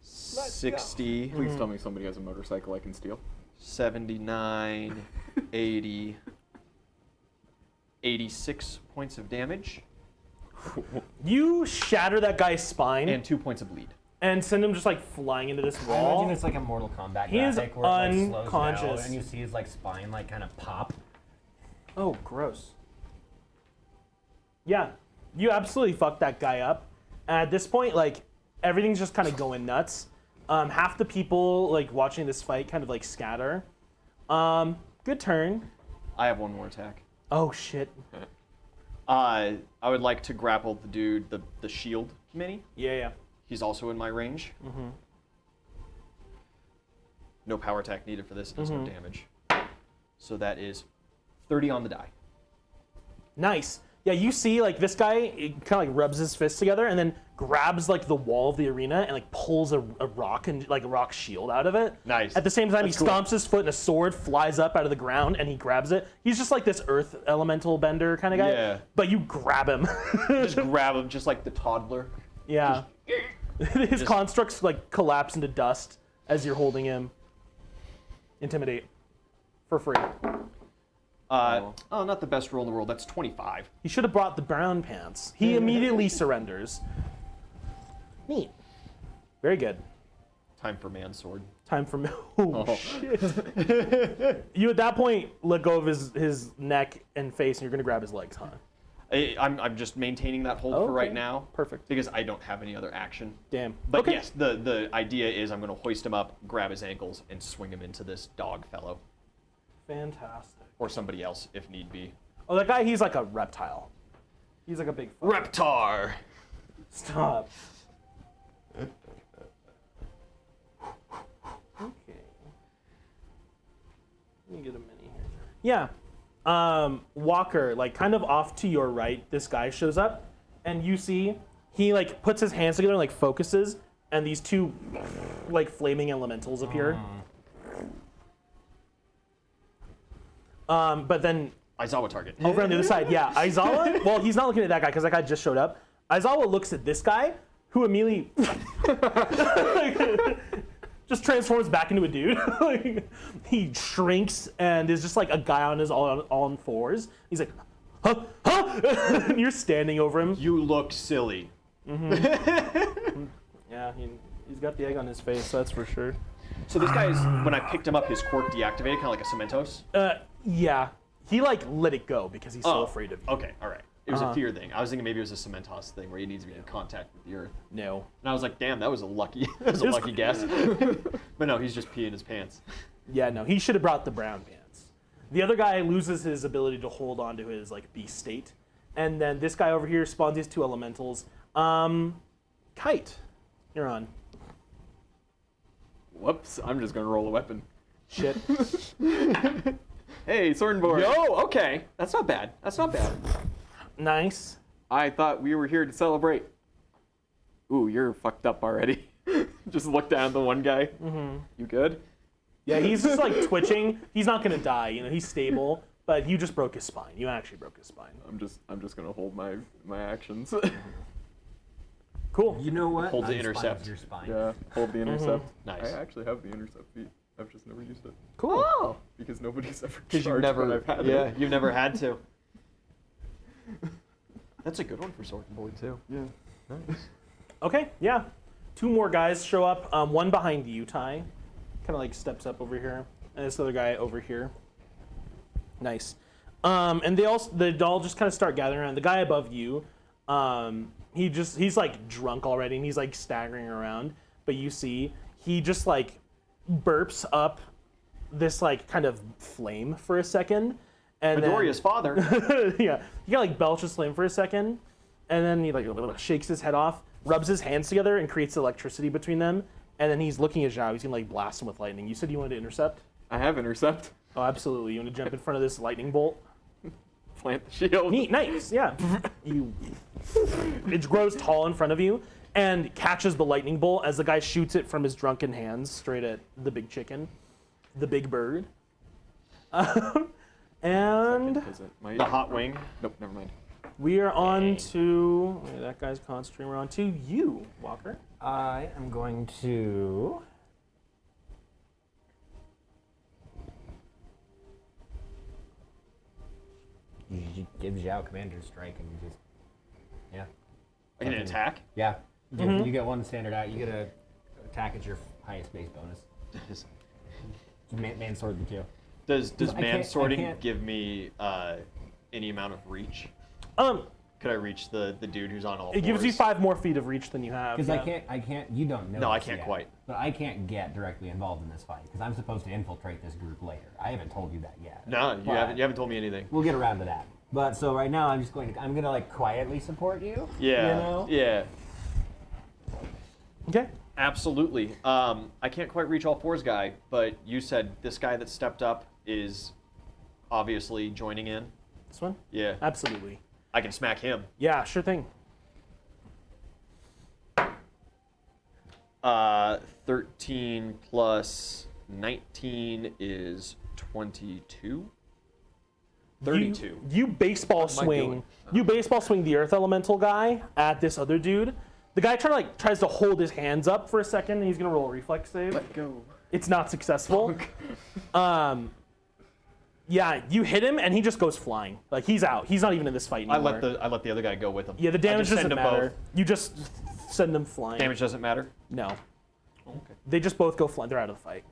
60, Please tell me somebody has a motorcycle I can steal. 79, 80, 86 points of damage, You shatter that guy's spine and 2 points of bleed. and send him just like flying into this I wall. imagine it's like a Mortal Kombat He is graphic where it like slows unconscious. down and you see his like spine like kind of pop. Oh, gross. Yeah, you absolutely fucked that guy up. And at this point, like, everything's just kind of going nuts. Half the people, like, watching this fight kind of, like, scatter. Good turn. I have 1 more attack. Oh, shit. I would like to grapple the dude, the shield mini. Yeah. He's also in my range. No power attack needed for this, and there's no damage. So that is 30 on the die. Nice. Yeah, you see, like, this guy kind of, like, rubs his fists together and then grabs, like, the wall of the arena and, like, pulls a rock and, like, a rock shield out of it. Nice. At the same time, That's he cool. stomps his foot and a sword flies up out of the ground and he grabs it. He's just like this earth elemental bender kind of guy. Yeah. But you grab him. Just grab him, just like the toddler. Yeah. His constructs like collapse into dust as you're holding him. Intimidate. For free. Oh, not the best roll in the world. That's 25. He should have brought the brown pants. He immediately surrenders. Neat. Very good. Time for mansword. Time for oh shit. You at that point let go of his neck and face, and you're gonna grab his legs, huh? I'm just maintaining that hold for right now. Perfect. Because I don't have any other action. Damn. But okay. yes, the idea is I'm going to hoist him up, grab his ankles, and swing him into this dog fellow. Fantastic. Or somebody else, if need be. Oh, that guy, he's like a reptile. He's like a big... Reptar! Stop. Okay. Let me get a mini here. Yeah. Walker, like kind of off to your right, this guy shows up, and you see he like puts his hands together and like focuses, and these two like flaming elementals appear. But then Aizawa target. over on the other side, yeah, Aizawa, well, he's not looking at that guy because that guy just showed up. Aizawa looks at this guy, who immediately just transforms back into a dude. Like, he shrinks and is just like a guy on his all on fours. He's like, huh? And you're standing over him. You look silly. Yeah, he's got the egg on his face, that's for sure. So this guy is, when I picked him up, his quirk deactivated, kind of like a Cementos? Yeah. He like let it go because he's so afraid of you. Okay, all right. It was a fear thing. I was thinking maybe it was a Cementos thing where he needs to be in contact with the earth. No. And I was like, damn, that was a lucky, lucky guess. But no, he's just peeing his pants. Yeah, no, he should have brought the brown pants. The other guy loses his ability to hold on to his like beast state. And then this guy over here spawns these two elementals. Kite, you're on. Whoops, I'm just gonna roll a weapon. Shit. Hey, Swordboard. Yo, okay. That's not bad. That's not bad. Nice. I thought we were here to celebrate. Ooh, you're fucked up already. Just look down at the one guy. Mm-hmm. You good? Yeah, he's just like twitching. He's not gonna die, you know, he's stable, but you just broke his spine. You actually broke his spine. I'm just gonna hold my actions. Cool. You know what? Hold the Unspines intercept. Your spine. Yeah, hold the intercept. Nice. I actually have the intercept feat. I've just never used it. Cool. Oh. Because nobody's ever Because charged you've never, when I've had yeah, it. you've never had to. That's a good one for Swordboard too. Yeah. Nice. Okay, yeah. Two more guys show up. One behind you, Ty. Kind of like steps up over here. And this other guy over here. Nice. And they all just kind of start gathering around. The guy above you, he's like drunk already and he's like staggering around. But you see, he just like burps up this like kind of flame for a second. And Midoriya's father. yeah, he got like belches flame for a second, and then he like shakes his head off, rubs his hands together, and creates electricity between them. And then he's looking at Zhao. He's gonna like blast him with lightning. You said you wanted to intercept? I have intercept. Oh, absolutely. You want to jump in front of this lightning bolt? Plant the shield. Neat, nice, yeah. It grows tall in front of you and catches the lightning bolt as the guy shoots it from his drunken hands straight at the big chicken, the big bird. And The hot wing. Nope, never mind. we are on to that guy's concentrating. We're on to you, Walker. I am going to. You give Zhao Commander Strike and you just. Yeah. I can attack. Yeah. You get one standard out. You get a attack at your highest base bonus. Man sword them too. Does I man can't- sorting I can't- give me any amount of reach? Could I reach the dude who's on all It gives you fours? 5 more feet of reach than you have. Because yeah. I can't. You don't know. No, I this can't yet, quite. But I can't get directly involved in this fight because I'm supposed to infiltrate this group later. I haven't told you that yet. No, you But haven't told me anything. We'll get around to that. But so right now I'm gonna like quietly support you. Yeah. You know? Yeah. Okay. Absolutely. I can't quite reach all fours guy, but you said this guy that stepped up is obviously joining in. This one? Yeah. Absolutely. I can smack him. Yeah, sure thing. 13 plus 19 is 22. 32. You baseball What am I swing. doing? You baseball swing the earth elemental guy at this other dude, The guy tries to hold his hands up for a second, and he's gonna roll a reflex save. Let go. It's not successful. Yeah, you hit him, and he just goes flying. Like, he's out. He's not even in this fight anymore. I let the other guy go with him. Yeah, the damage I just doesn't send them matter. both. You just send them flying. Damage doesn't matter. No. Oh, okay. They just both go flying. They're out of the fight.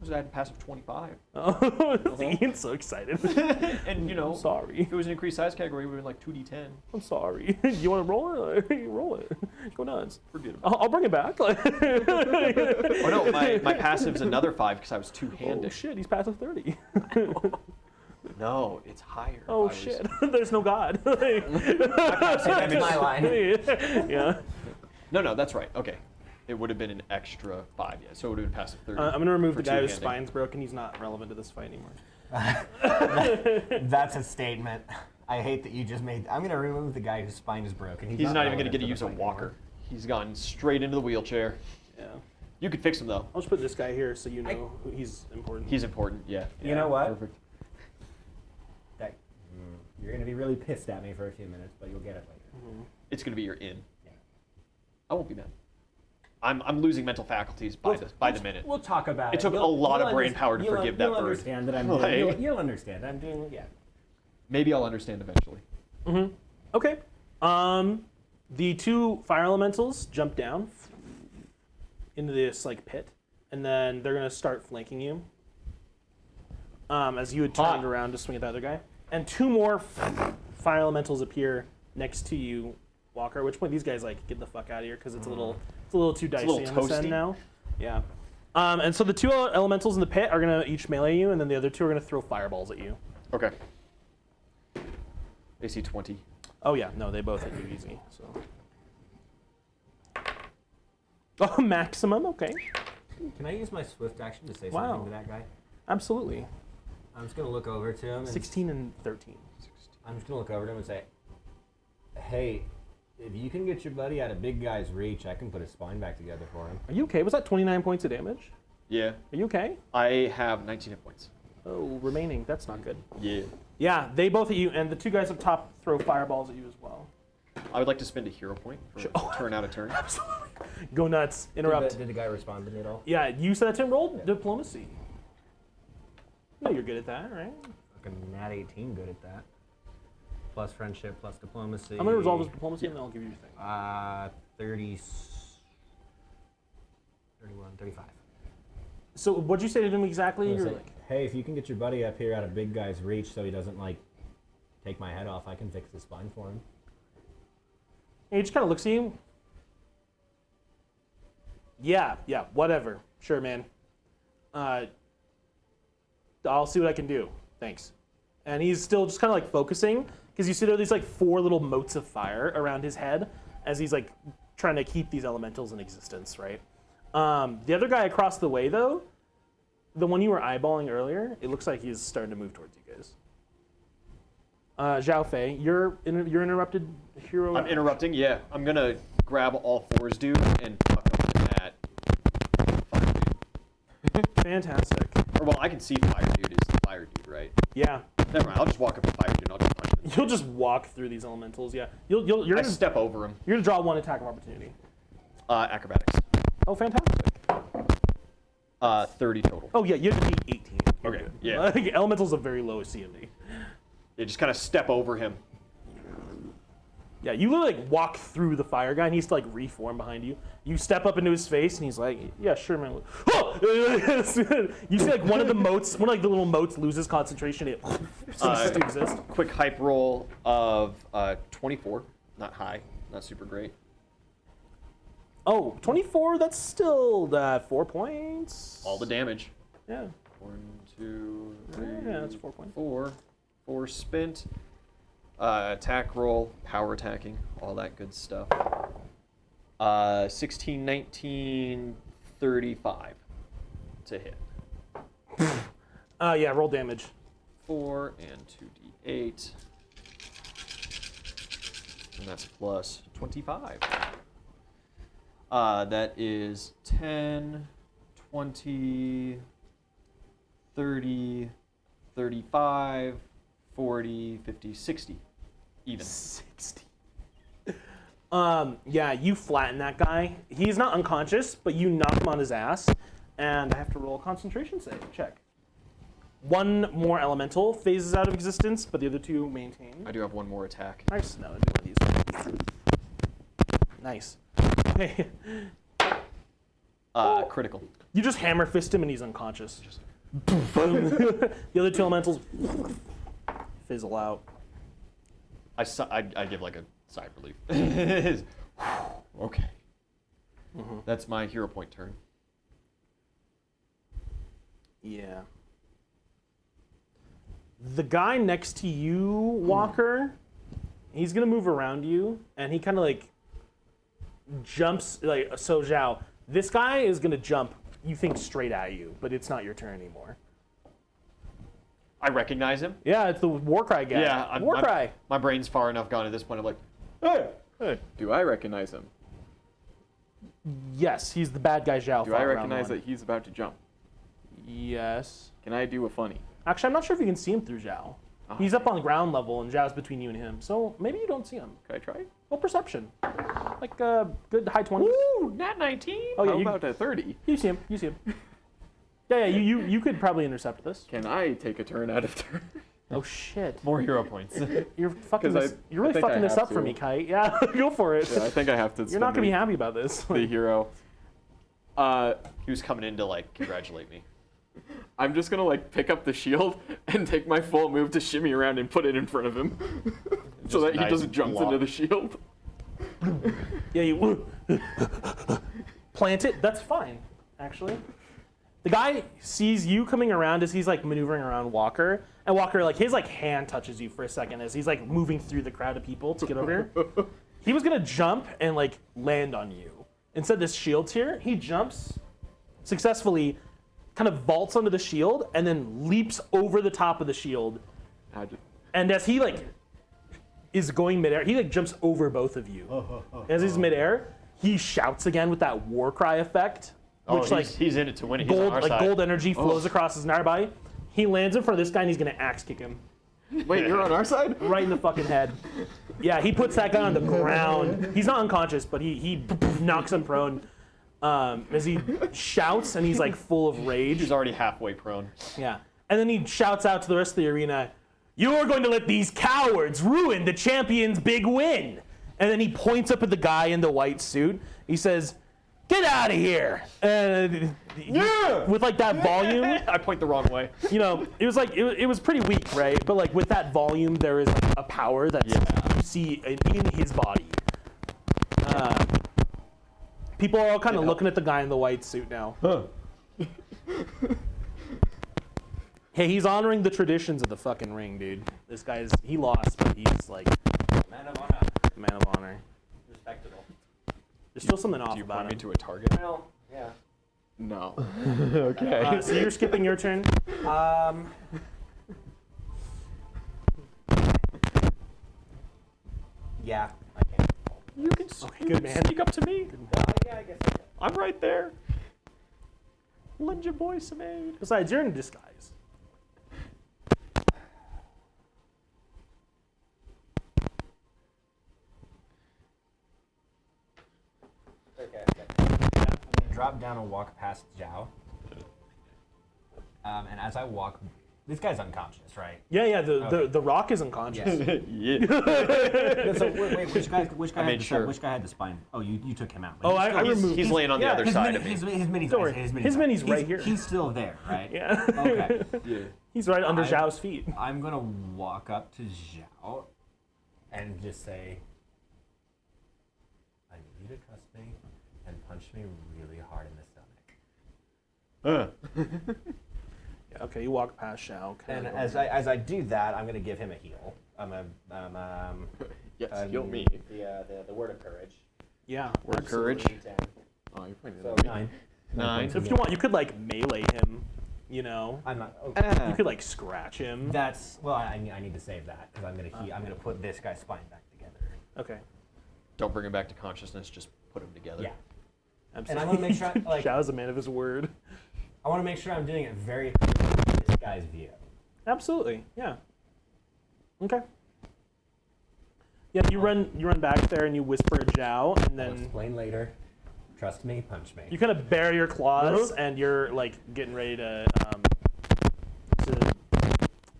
Was that passive 25? Oh, Ian's so excited. And you know, I'm sorry. if it was an increased size category, we would have been like 2d10. I'm sorry. You want to roll it? Roll it. Go nuts. Forget about I'll bring it back. it. Oh no, my passive's another 5 because I was Oh two-handed. shit, he's passive 30. No, it's higher. Oh I was- shit, there's no god. That's my line. Yeah. No, that's right. Okay. It would have been an extra 5, yeah. So it would have been passive 30. I'm gonna remove for the guy whose two-handing. spine's broken. He's not relevant to this fight anymore. That's a statement. I hate that you just made. I'm gonna remove the guy whose spine is broken. He's not even going to relevant get to the use a fight walker. anymore. He's gone straight into the wheelchair. Yeah. You could fix him though. I'll just put this guy here so you know he's important. He's important, yeah. You know what? Perfect. That, you're gonna be really pissed at me for a few minutes, but you'll get it later. It's going to be your in. Yeah. I won't be mad. I'm losing mental faculties by the minute. We'll talk about it. It took a lot of brain power to forgive that you'll bird. Understand that I'm Like- doing, you'll understand. I'm doing. Yeah. Maybe I'll understand eventually. Okay. The two fire elementals jump down into this like pit, and then they're gonna start flanking you. As you had turned around to swing at the other guy, and two more fire elementals appear next to you, Walker. At which point these guys like get the fuck out of here because it's a little too dicey little on this end toasty. now. Yeah. And so the two elementals in the pit are gonna each melee you, and then the other two are gonna throw fireballs at you. Okay. AC 20. Oh yeah, no, they both hit you easy. So. Oh, maximum. Okay. Can I use my swift action to say Wow. something to that guy? Absolutely. I'm just gonna look over to him. And 16 and 13. I'm just gonna look over to him and say, "Hey, if you can get your buddy out of big guy's reach, I can put his spine back together for him." Are you okay? Was that 29 points of damage? Yeah. Are you okay? I have 19 hit points. Oh, remaining. That's not good. Yeah. Yeah, they both hit you, and the two guys up top throw fireballs at you as well. I would like to spend a hero point for turn out of turn. Absolutely. Go nuts. Interrupt. Did the guy respond to me at all? Yeah, you said that to him. Roll diplomacy. No, you're good at that, right? Fucking nat 18, good at that. Plus friendship, plus diplomacy. I'm going to resolve this diplomacy, and then I'll give you your thing. 30, 31, 35. So what'd you say to him exactly? I was You're like, hey, if you can get your buddy up here out of big guy's reach so he doesn't, like, take my head off, I can fix his spine for him. he just kind of looks at you. Yeah, whatever. Sure, man. I'll see what I can do. Thanks. And he's still just kind of like focusing because you see there are these like 4 little motes of fire around his head as he's like trying to keep these elementals in existence, right? The other guy across the way, though, the one you were eyeballing earlier, it looks like he's starting to move towards you guys. Zhao Fei, you're interrupted hero. I'm interrupting, yeah. I'm going to grab all 4's dude and tuck him at fire dude. Fantastic. Or, well, I can see fire dude is the fire dude, right? Yeah. Never mind, I'll just walk up to fire dude and I'll just punch him. You'll just walk through these elementals, yeah. You're I gonna, step over him. you're gonna draw 1 attack of opportunity. Acrobatics. Oh, fantastic. 30 total. Oh yeah, you have to beat 18. You're Okay, good. yeah. Like, elemental's a very low CMD. Yeah, just kind of step over him. Yeah, you literally like walk through the fire guy, and he's to like reform behind you. You step up into his face, and he's like, "Yeah, sure, man." Oh! You see like one of the motes, one of like the little motes loses concentration. It ceases to exist. Quick hype roll of 24. Not high, not super great. Oh, 24. That's still 4 points. All the damage. Yeah. 1, 2, 3, Yeah, that's 4 points. 4. 4 spent. Attack roll, power attacking, all that good stuff. 16, 19, 35 to hit. Yeah. Roll damage. 4 and 2d8. And that's plus 25. That is 10, 20, 30, 35, 40, 50, 60. Even. 60. Yeah, you flatten that guy. He's not unconscious, but you knock him on his ass, and I have to roll a concentration save. Check. One more elemental phases out of existence, but the other two maintain. I do have one more attack. Nice. No, do one of these. Nice. Okay. Critical. You just hammer fist him, and he's unconscious. Boom. The other two elementals fizzle out. I give like a sigh of relief. Okay. That's my hero point turn. Yeah. The guy next to you, Walker, he's gonna move around you, and he kind of like jumps like so. Zhao, this guy is gonna jump. You think straight at you, but it's not your turn anymore. I recognize him. Yeah, it's the Warcry guy. Yeah, Warcry. My brain's far enough gone at this point. I'm like, hey. Do I recognize him? Yes, he's the bad guy. Zhao. Do I recognize that he's about to jump? Yes. Can I do a funny? Actually, I'm not sure if you can see him through Zhao. Oh, He's up on ground level, and Zhao's between you and him. So maybe you don't see him. Can I try? Well, perception. Like good high 20s. Ooh, nat 19. Oh, yeah, How you- about a 30? You see him. You see him. Yeah, you could probably intercept this. Can I take a turn out of turn? Oh shit! More hero points. You're fucking 'Cause this. I You're really think I fucking this have up for to. me, Kite. Yeah, go for it. Yeah, I think I have to. You're not gonna be happy about this. The hero. He was coming in to like congratulate me. I'm just gonna like pick up the shield and take my full move to shimmy around and put it in front of him, so Just that he nice doesn't jump block. into the shield. Yeah, you plant it. That's fine, actually. The guy sees you coming around as he's like maneuvering around Walker, and Walker like his like hand touches you for a second as he's like moving through the crowd of people to get over here. He was gonna jump and like land on you. Instead, this shield's here. He jumps successfully, kind of vaults onto the shield, and then leaps over the top of the shield. And as he like is going midair, he like jumps over both of you. As he's midair, he shouts again with that war cry effect, which like he's in it to win it. He's on gold our like side. gold energy flows across his entire body. He lands in front of this guy and he's gonna axe kick him Wait, you're on our side? right in the fucking head. Yeah, he puts that guy on the ground. He's not unconscious, but he knocks him prone as he shouts and he's like full of rage. He's already halfway prone. Yeah. And then he shouts out to the rest of the arena, "You are going to let these cowards ruin the champion's big win." And then he points up at the guy in the white suit. He says, "Get out of here!" And with like that volume, I point the wrong way. you know, it was like it was pretty weak, right? But like with that volume, there is like, a power that you see in his body. People are all kind of looking at the guy in the white suit now. Hey, he's honoring the traditions of the fucking ring, dude. This guy's he lost, but he's like Man of honor. man of honor. Respectable. There's still something off Do you about point me him. to a target? Well, yeah. No. Okay. So you're skipping your turn. Yeah, I can. You can Good man. sneak up to me. Yeah, I guess I can. I'm right there. Lend your boy some aid. Besides, you're in disguise. Okay. I'm gonna drop down and walk past Zhao. And as I walk, this guy's unconscious, right? Yeah. The Rock is unconscious. Yeah. So wait, which guy I made had the sure. which guy had the spine? Oh, you took him out. Oh, I He's- removed. He's laying on the other his side mini, of me. his mini's Don't right. worry. His His mini's right here. He's still there, right? Yeah. Okay. Yeah. He's right under I- Zhao's feet. I'm gonna walk up to Zhao and just say, "I need you to trust me and punch me really hard in the stomach." Yeah, okay, you walk past Zhao. And as I do that, I'm gonna give him a heal. Yes, heal me. The word of courage. Yeah. Word of courage. Oh, you're pointing So at me. 9. 9. So if you want, you could like melee him. You know, I'm not. Okay. you could like scratch him. That's well. I need to save that because I'm gonna put this guy's spine back together. Okay. Don't bring him back to consciousness. Just put him together. Yeah. Absolutely. And I want to make sure like Zhao's a man of his word. I want to make sure I'm doing it very clearly in this guy's view. Absolutely. Yeah. Okay. Yeah, you run back there and you whisper a Zhao, and I'll then explain later. Trust me, punch me. you kind of bare your claws, and you're like getting ready to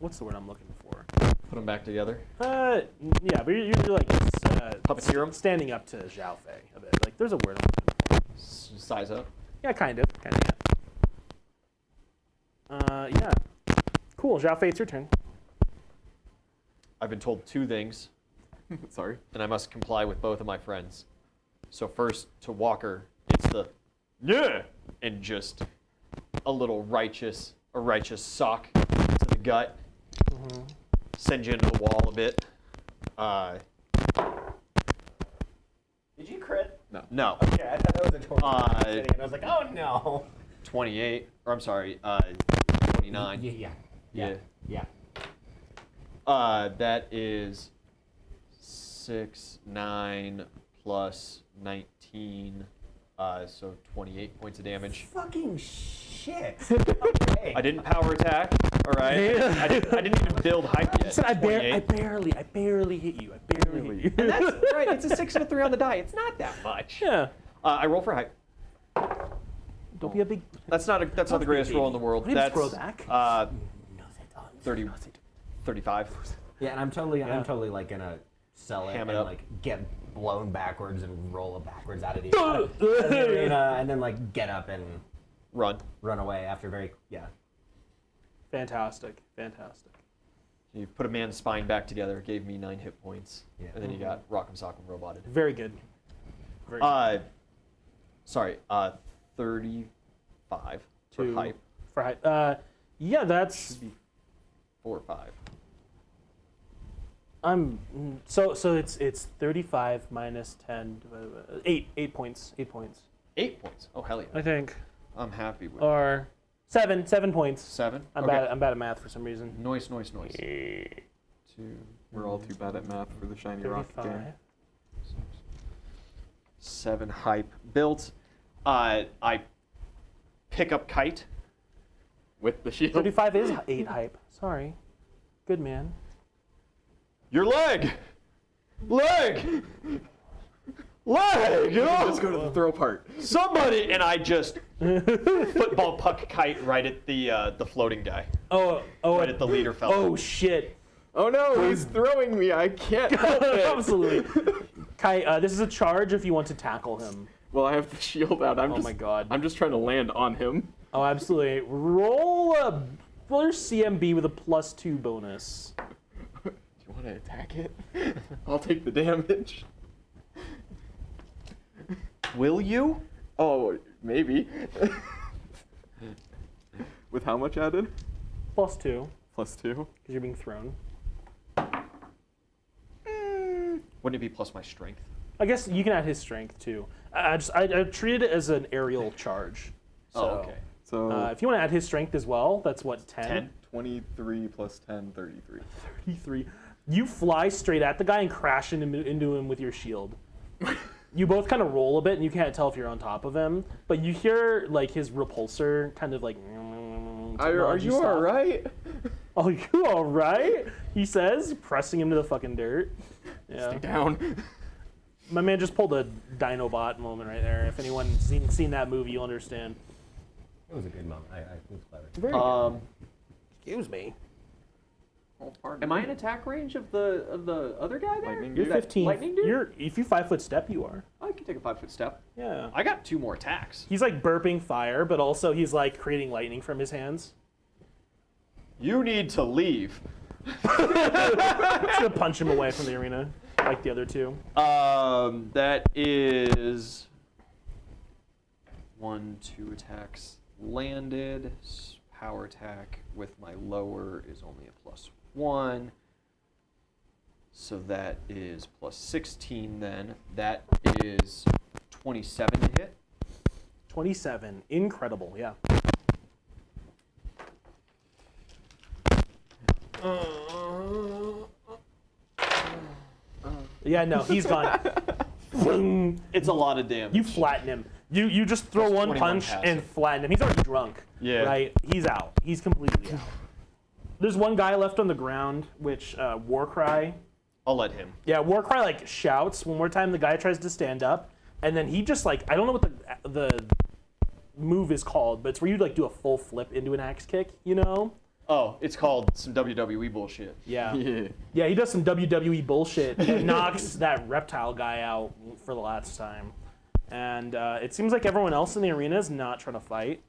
what's the word I'm looking for? Put them back together. Yeah, but you're like Puppeteer 'em? standing up to Zhao Fei a bit. Like there's a word I'm looking for. Size up. Yeah, kind of, yeah. Yeah. Cool, Zhao Fei, it's your turn. I've been told 2 things, Sorry. and I must comply with both of my friends. So first, to Walker, it's the yeah, and just a righteous sock to the gut. Send you into the wall a bit. Did you crit? No. Okay, I thought that was a 20. Uh, And I was like, oh no. 28, or I'm sorry, 29. Yeah. That is 6, 9 plus 19, so 28 points of damage. Fucking shit. Okay. I didn't power attack, all right? I didn't even build hype yet. I 28. barely hit you. I barely hit you. And that's right, it's a 6 and a 3 on the die. It's not that much. Yeah. I roll for hype. Don't be a big. That's not the greatest roll in the world. What do you That's throw back? 30, 35. Yeah, and I'm totally like gonna sell it Ham it and up. like get blown backwards and roll it backwards out of the arena, and then like get up and Run. run away after Fantastic. You put a man's spine back together, gave me 9 hit points, Yeah. and then you got Rock'em Sock'em Roboted. Very good. Very good. Sorry, 35 for Two. hype. For height. Yeah, that's. Should be 4 or 5. So it's 35 minus 10. 8 points. 8 points. 8 points. Oh hell yeah! I think. I'm happy with Or 7 points. 7. I'm Okay. bad at math for some reason. Noise. 2. We're all too bad at math for the shiny rock 35. game. 7 hype built. I pick up kite. With the shield. 35 is 8 hype. Sorry. Good man. Your leg. Leg. Let's go to the throw part. Somebody, and I just football puck kite right at the floating guy, Oh, right at the leader fellow. oh shit. Oh no, he's throwing me. I can't help it. Absolutely. Kai, this is a charge if you want to tackle him. Well, I have the shield out. Oh my god. I'm just trying to land on him. Oh, absolutely. Roll your CMB with a +2 bonus. Do you want to attack it? I'll take the damage. Will you? Oh, maybe. With how much added? +2, +2. because you're being thrown. Wouldn't it be plus my strength? I guess you can add his strength too. I treated it as an aerial charge. So, Oh, okay. So if you want to add his strength as well, that's what, 10? 10. 23 plus 10, 33. 33. You fly straight at the guy and crash into him with your shield. You both kind of roll a bit, and you can't tell if you're on top of him, but you hear like his repulsor kind of like. Are technology you stop. all right? Oh, you all right? He says, pressing him to the fucking dirt. Yeah. Stay down. My man just pulled a Dinobot moment right there. If anyone's seen that movie, you'll understand. It was a good moment. It was clever. Very good. Excuse me. Oh, pardon Am I me. in attack range of the other guy there? Lightning You're dude? 15. lightning dude? If you 5-foot step, you are. I can take a 5-foot step. Yeah. I got 2 more attacks. He's like burping fire, but also he's like creating lightning from his hands. You need to leave. I'm just gonna punch him away from the arena, like the other two. That is 1, 2 attacks landed. Power attack with my lower is only a +1. So that is +16 then. That is 27 to hit. 27. Incredible, yeah. Yeah, no, he's gone. It's a lot of damage. You flatten him. You just throw That's one 21 punch passive. and flatten him. He's already drunk. Yeah. Right? He's out. He's completely out. There's one guy left on the ground, which Warcry I'll let him. Yeah, Warcry like shouts one more time. The guy tries to stand up, and then he just like I don't know what the move is called, but it's where you like do a full flip into an axe kick. You know? Oh, it's called some WWE bullshit. Yeah. Yeah. Yeah, he does some WWE bullshit and knocks that reptile guy out for the last time. And it seems like everyone else in the arena is not trying to fight.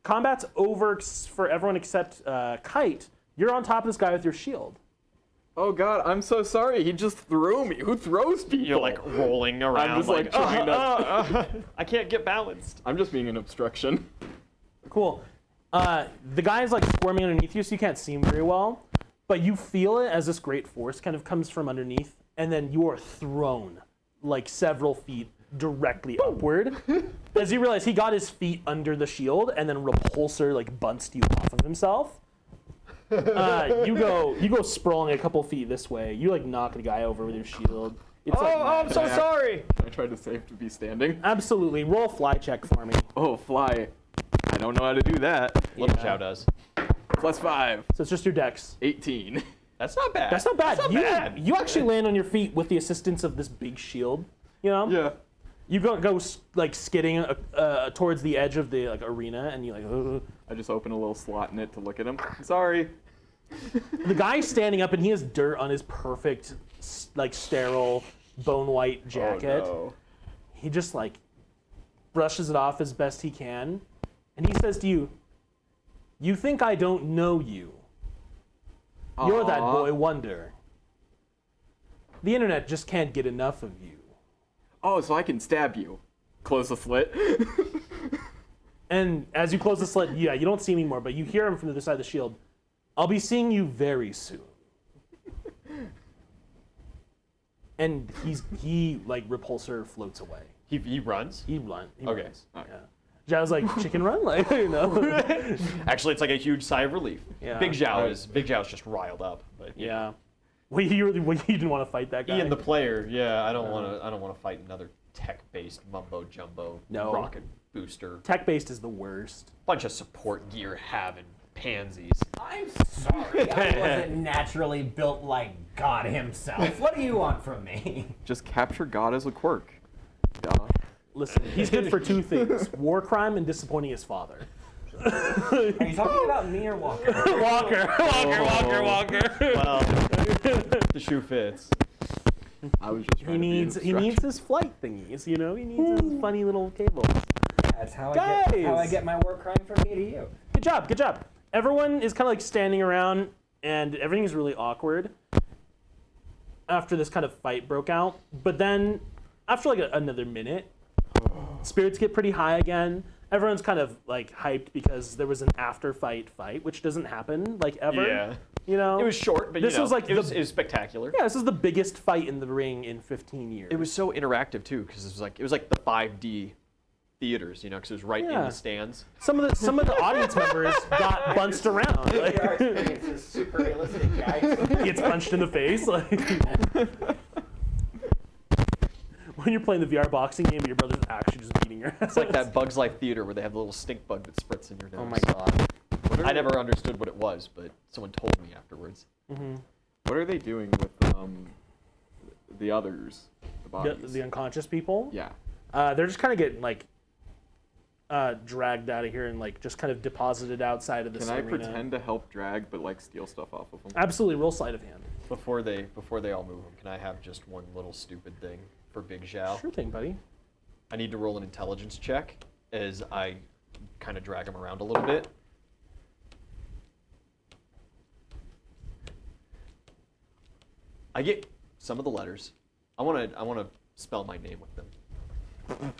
Combat's over for everyone except Kite. You're on top of this guy with your shield. Oh God, I'm so sorry. He just threw me. Who throws people? You're like rolling around. I'm just like trying to. I can't get balanced. I'm just being an obstruction. Cool. The guy's like squirming underneath you, so you can't see him very well. But you feel it as this great force kind of comes from underneath, and then you are thrown like several feet directly upward. As you realize he got his feet under the shield, and then Repulsor like bunched you off of himself. You go sprawling a couple feet this way. You like knock the guy over with your shield. It's I'm so sorry. I tried to save to be standing. Absolutely. Roll a fly check for me. Oh, fly. I don't know how to do that. Little Chow does. +5. So it's just your dex. 18. That's not bad. That's not bad. That's not bad. You actually land on your feet with the assistance of this big shield. You know? Yeah. You go like skidding towards the edge of the like arena, and you like. I just open a little slot in it to look at him. Sorry. The guy's standing up, and he has dirt on his perfect, like sterile, bone white jacket. Oh, no. He just like brushes it off as best he can, and he says to you, "You think I don't know you? You're that Aw. boy wonder. The internet just can't get enough of you." Oh, so I can stab you. Close the slit. And as you close the slit, yeah, you don't see him anymore, but you hear him from the other side of the shield. "I'll be seeing you very soon." And he like Repulsor floats away. He runs? He runs. Okay. Yeah. Zhao's like, chicken run? Like, you know? Actually, it's like a huge sigh of relief. Yeah. Big Zhao's just riled up. But Yeah. Well, you didn't want to fight that guy. Ian, the player, yeah, I don't want to fight another tech-based mumbo jumbo No. rocket booster. Tech-based is the worst. Bunch of support gear having pansies. I'm sorry, I wasn't naturally built like God himself. What do you want from me? Just capture God as a quirk. Duh. Listen, he's good for two things: war crime and disappointing his father. Are you talking about me or Walker? Walker. Well, the shoe fits. I was just He trying needs to be an his flight thingies, you know? He needs his funny little cable. That's how Guys! I get my war crime from me to you. Good job. Everyone is kind of like standing around, and everything is really awkward after this kind of fight broke out. But then, after like another minute, spirits get pretty high again. Everyone's kind of like hyped because there was an after-fight fight, which doesn't happen like ever. Yeah. You know, It was short, but This you know, was like it was the- spectacular. yeah, this is the biggest fight in the ring in 15 years. It was so interactive too, because it was like the 5D theaters, you know, because it was right in Yeah. the stands. Some of the audience members got bunched around. Like, Our experience is super realistic, guys. gets punched in the face. Like, when you're playing the VR boxing game, but your brother's actually just beating your ass. It's like that Bugs Life Theater where they have the little stink bug that spritz in your nose. Oh my god. I never understood what it was, but someone told me afterwards. What are they doing with the others? The bodies? The unconscious people. Yeah. They're just kind of getting like dragged out of here and like just kind of deposited outside of this Can I arena. pretend to help drag, but like steal stuff off of them? Absolutely, roll sleight of hand. Before they all move them, can I have just one little stupid thing for Big Zhao? Sure thing, buddy. I need to roll an intelligence check as I kind of drag him around a little bit. I get some of the letters. I want to spell my name with them.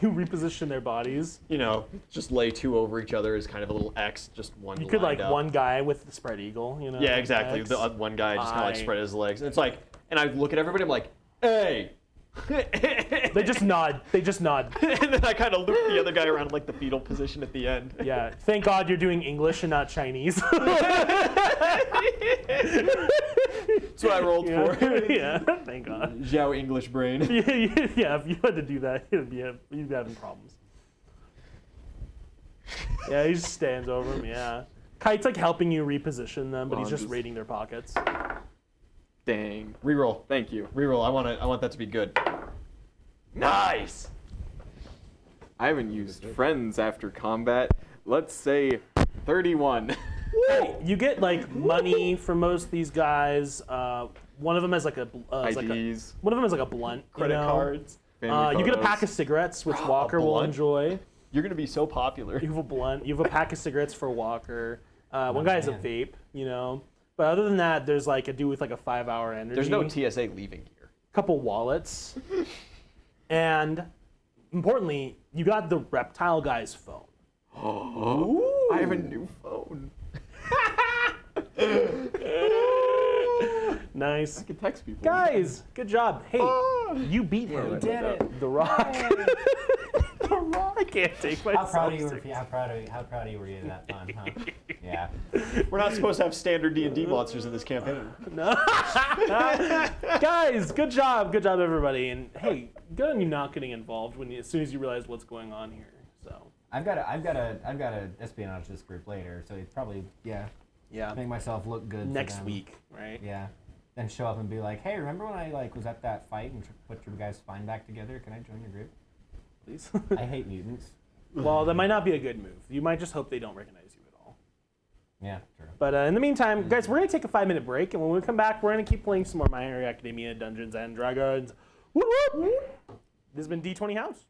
You reposition their bodies. You know, just lay two over each other as kind of a little X, just one. You could like lined up. one guy with the spread eagle, you know. Yeah, exactly. X. The one guy just kind of like I. spread his legs. And it's like, and I look at everybody. I'm like, hey. They just nod. And then I kind of loop the other guy around like the fetal position at the end. Yeah. Thank God you're doing English and not Chinese. That's what I rolled Yeah. for. Yeah. Thank God. Zhao English brain. Yeah. If you had to do that, you'd be having problems. Yeah. He just stands over him. Yeah. Kite's like helping you reposition them, but he's I'm just just- raiding their pockets. Dang. Reroll. Thank you. Reroll. I want that to be good. Nice. I haven't used friends after combat. Let's say 31. Hey, you get like money for most of these guys. One of them has like a IDs, one of them has like a blunt. credit you know? cards, family You get a photos. pack of cigarettes, which Walker will blunt? enjoy. You're gonna be so popular. You have a blunt. You have a pack of cigarettes for Walker. One guy has a man. vape. You know. But other than that, there's like a dude with like a 5-hour energy. There's no TSA leaving here. Couple wallets, and importantly, you got the reptile guy's phone. Oh, I have a new phone. Nice. I can text people. Guys, good job. Hey, you beat him. You did it. The Rock. The Rock. I can't take How myself proud of you? seriously. How proud of you were you that time, huh? Yeah. We're not supposed to have standard D&D monsters in this campaign. No. Guys, good job. Good job, everybody. And hey, good on you not getting involved as soon as you realize what's going on here. So. I've got to espionage this group later, so it's probably Yeah. make myself look good for Next them. week, right? Yeah. Then show up and be like, hey, remember when I was at that fight and put your guys' spine back together? Can I join your group? Please. I hate mutants. Well, that might not be a good move. You might just hope they don't recognize you at all. Yeah, true. But in the meantime, guys, we're going to take a 5-minute break, and when we come back, we're going to keep playing some more My Hero Academia Dungeons and Dragons. Whoop, whoop. This has been D20 House.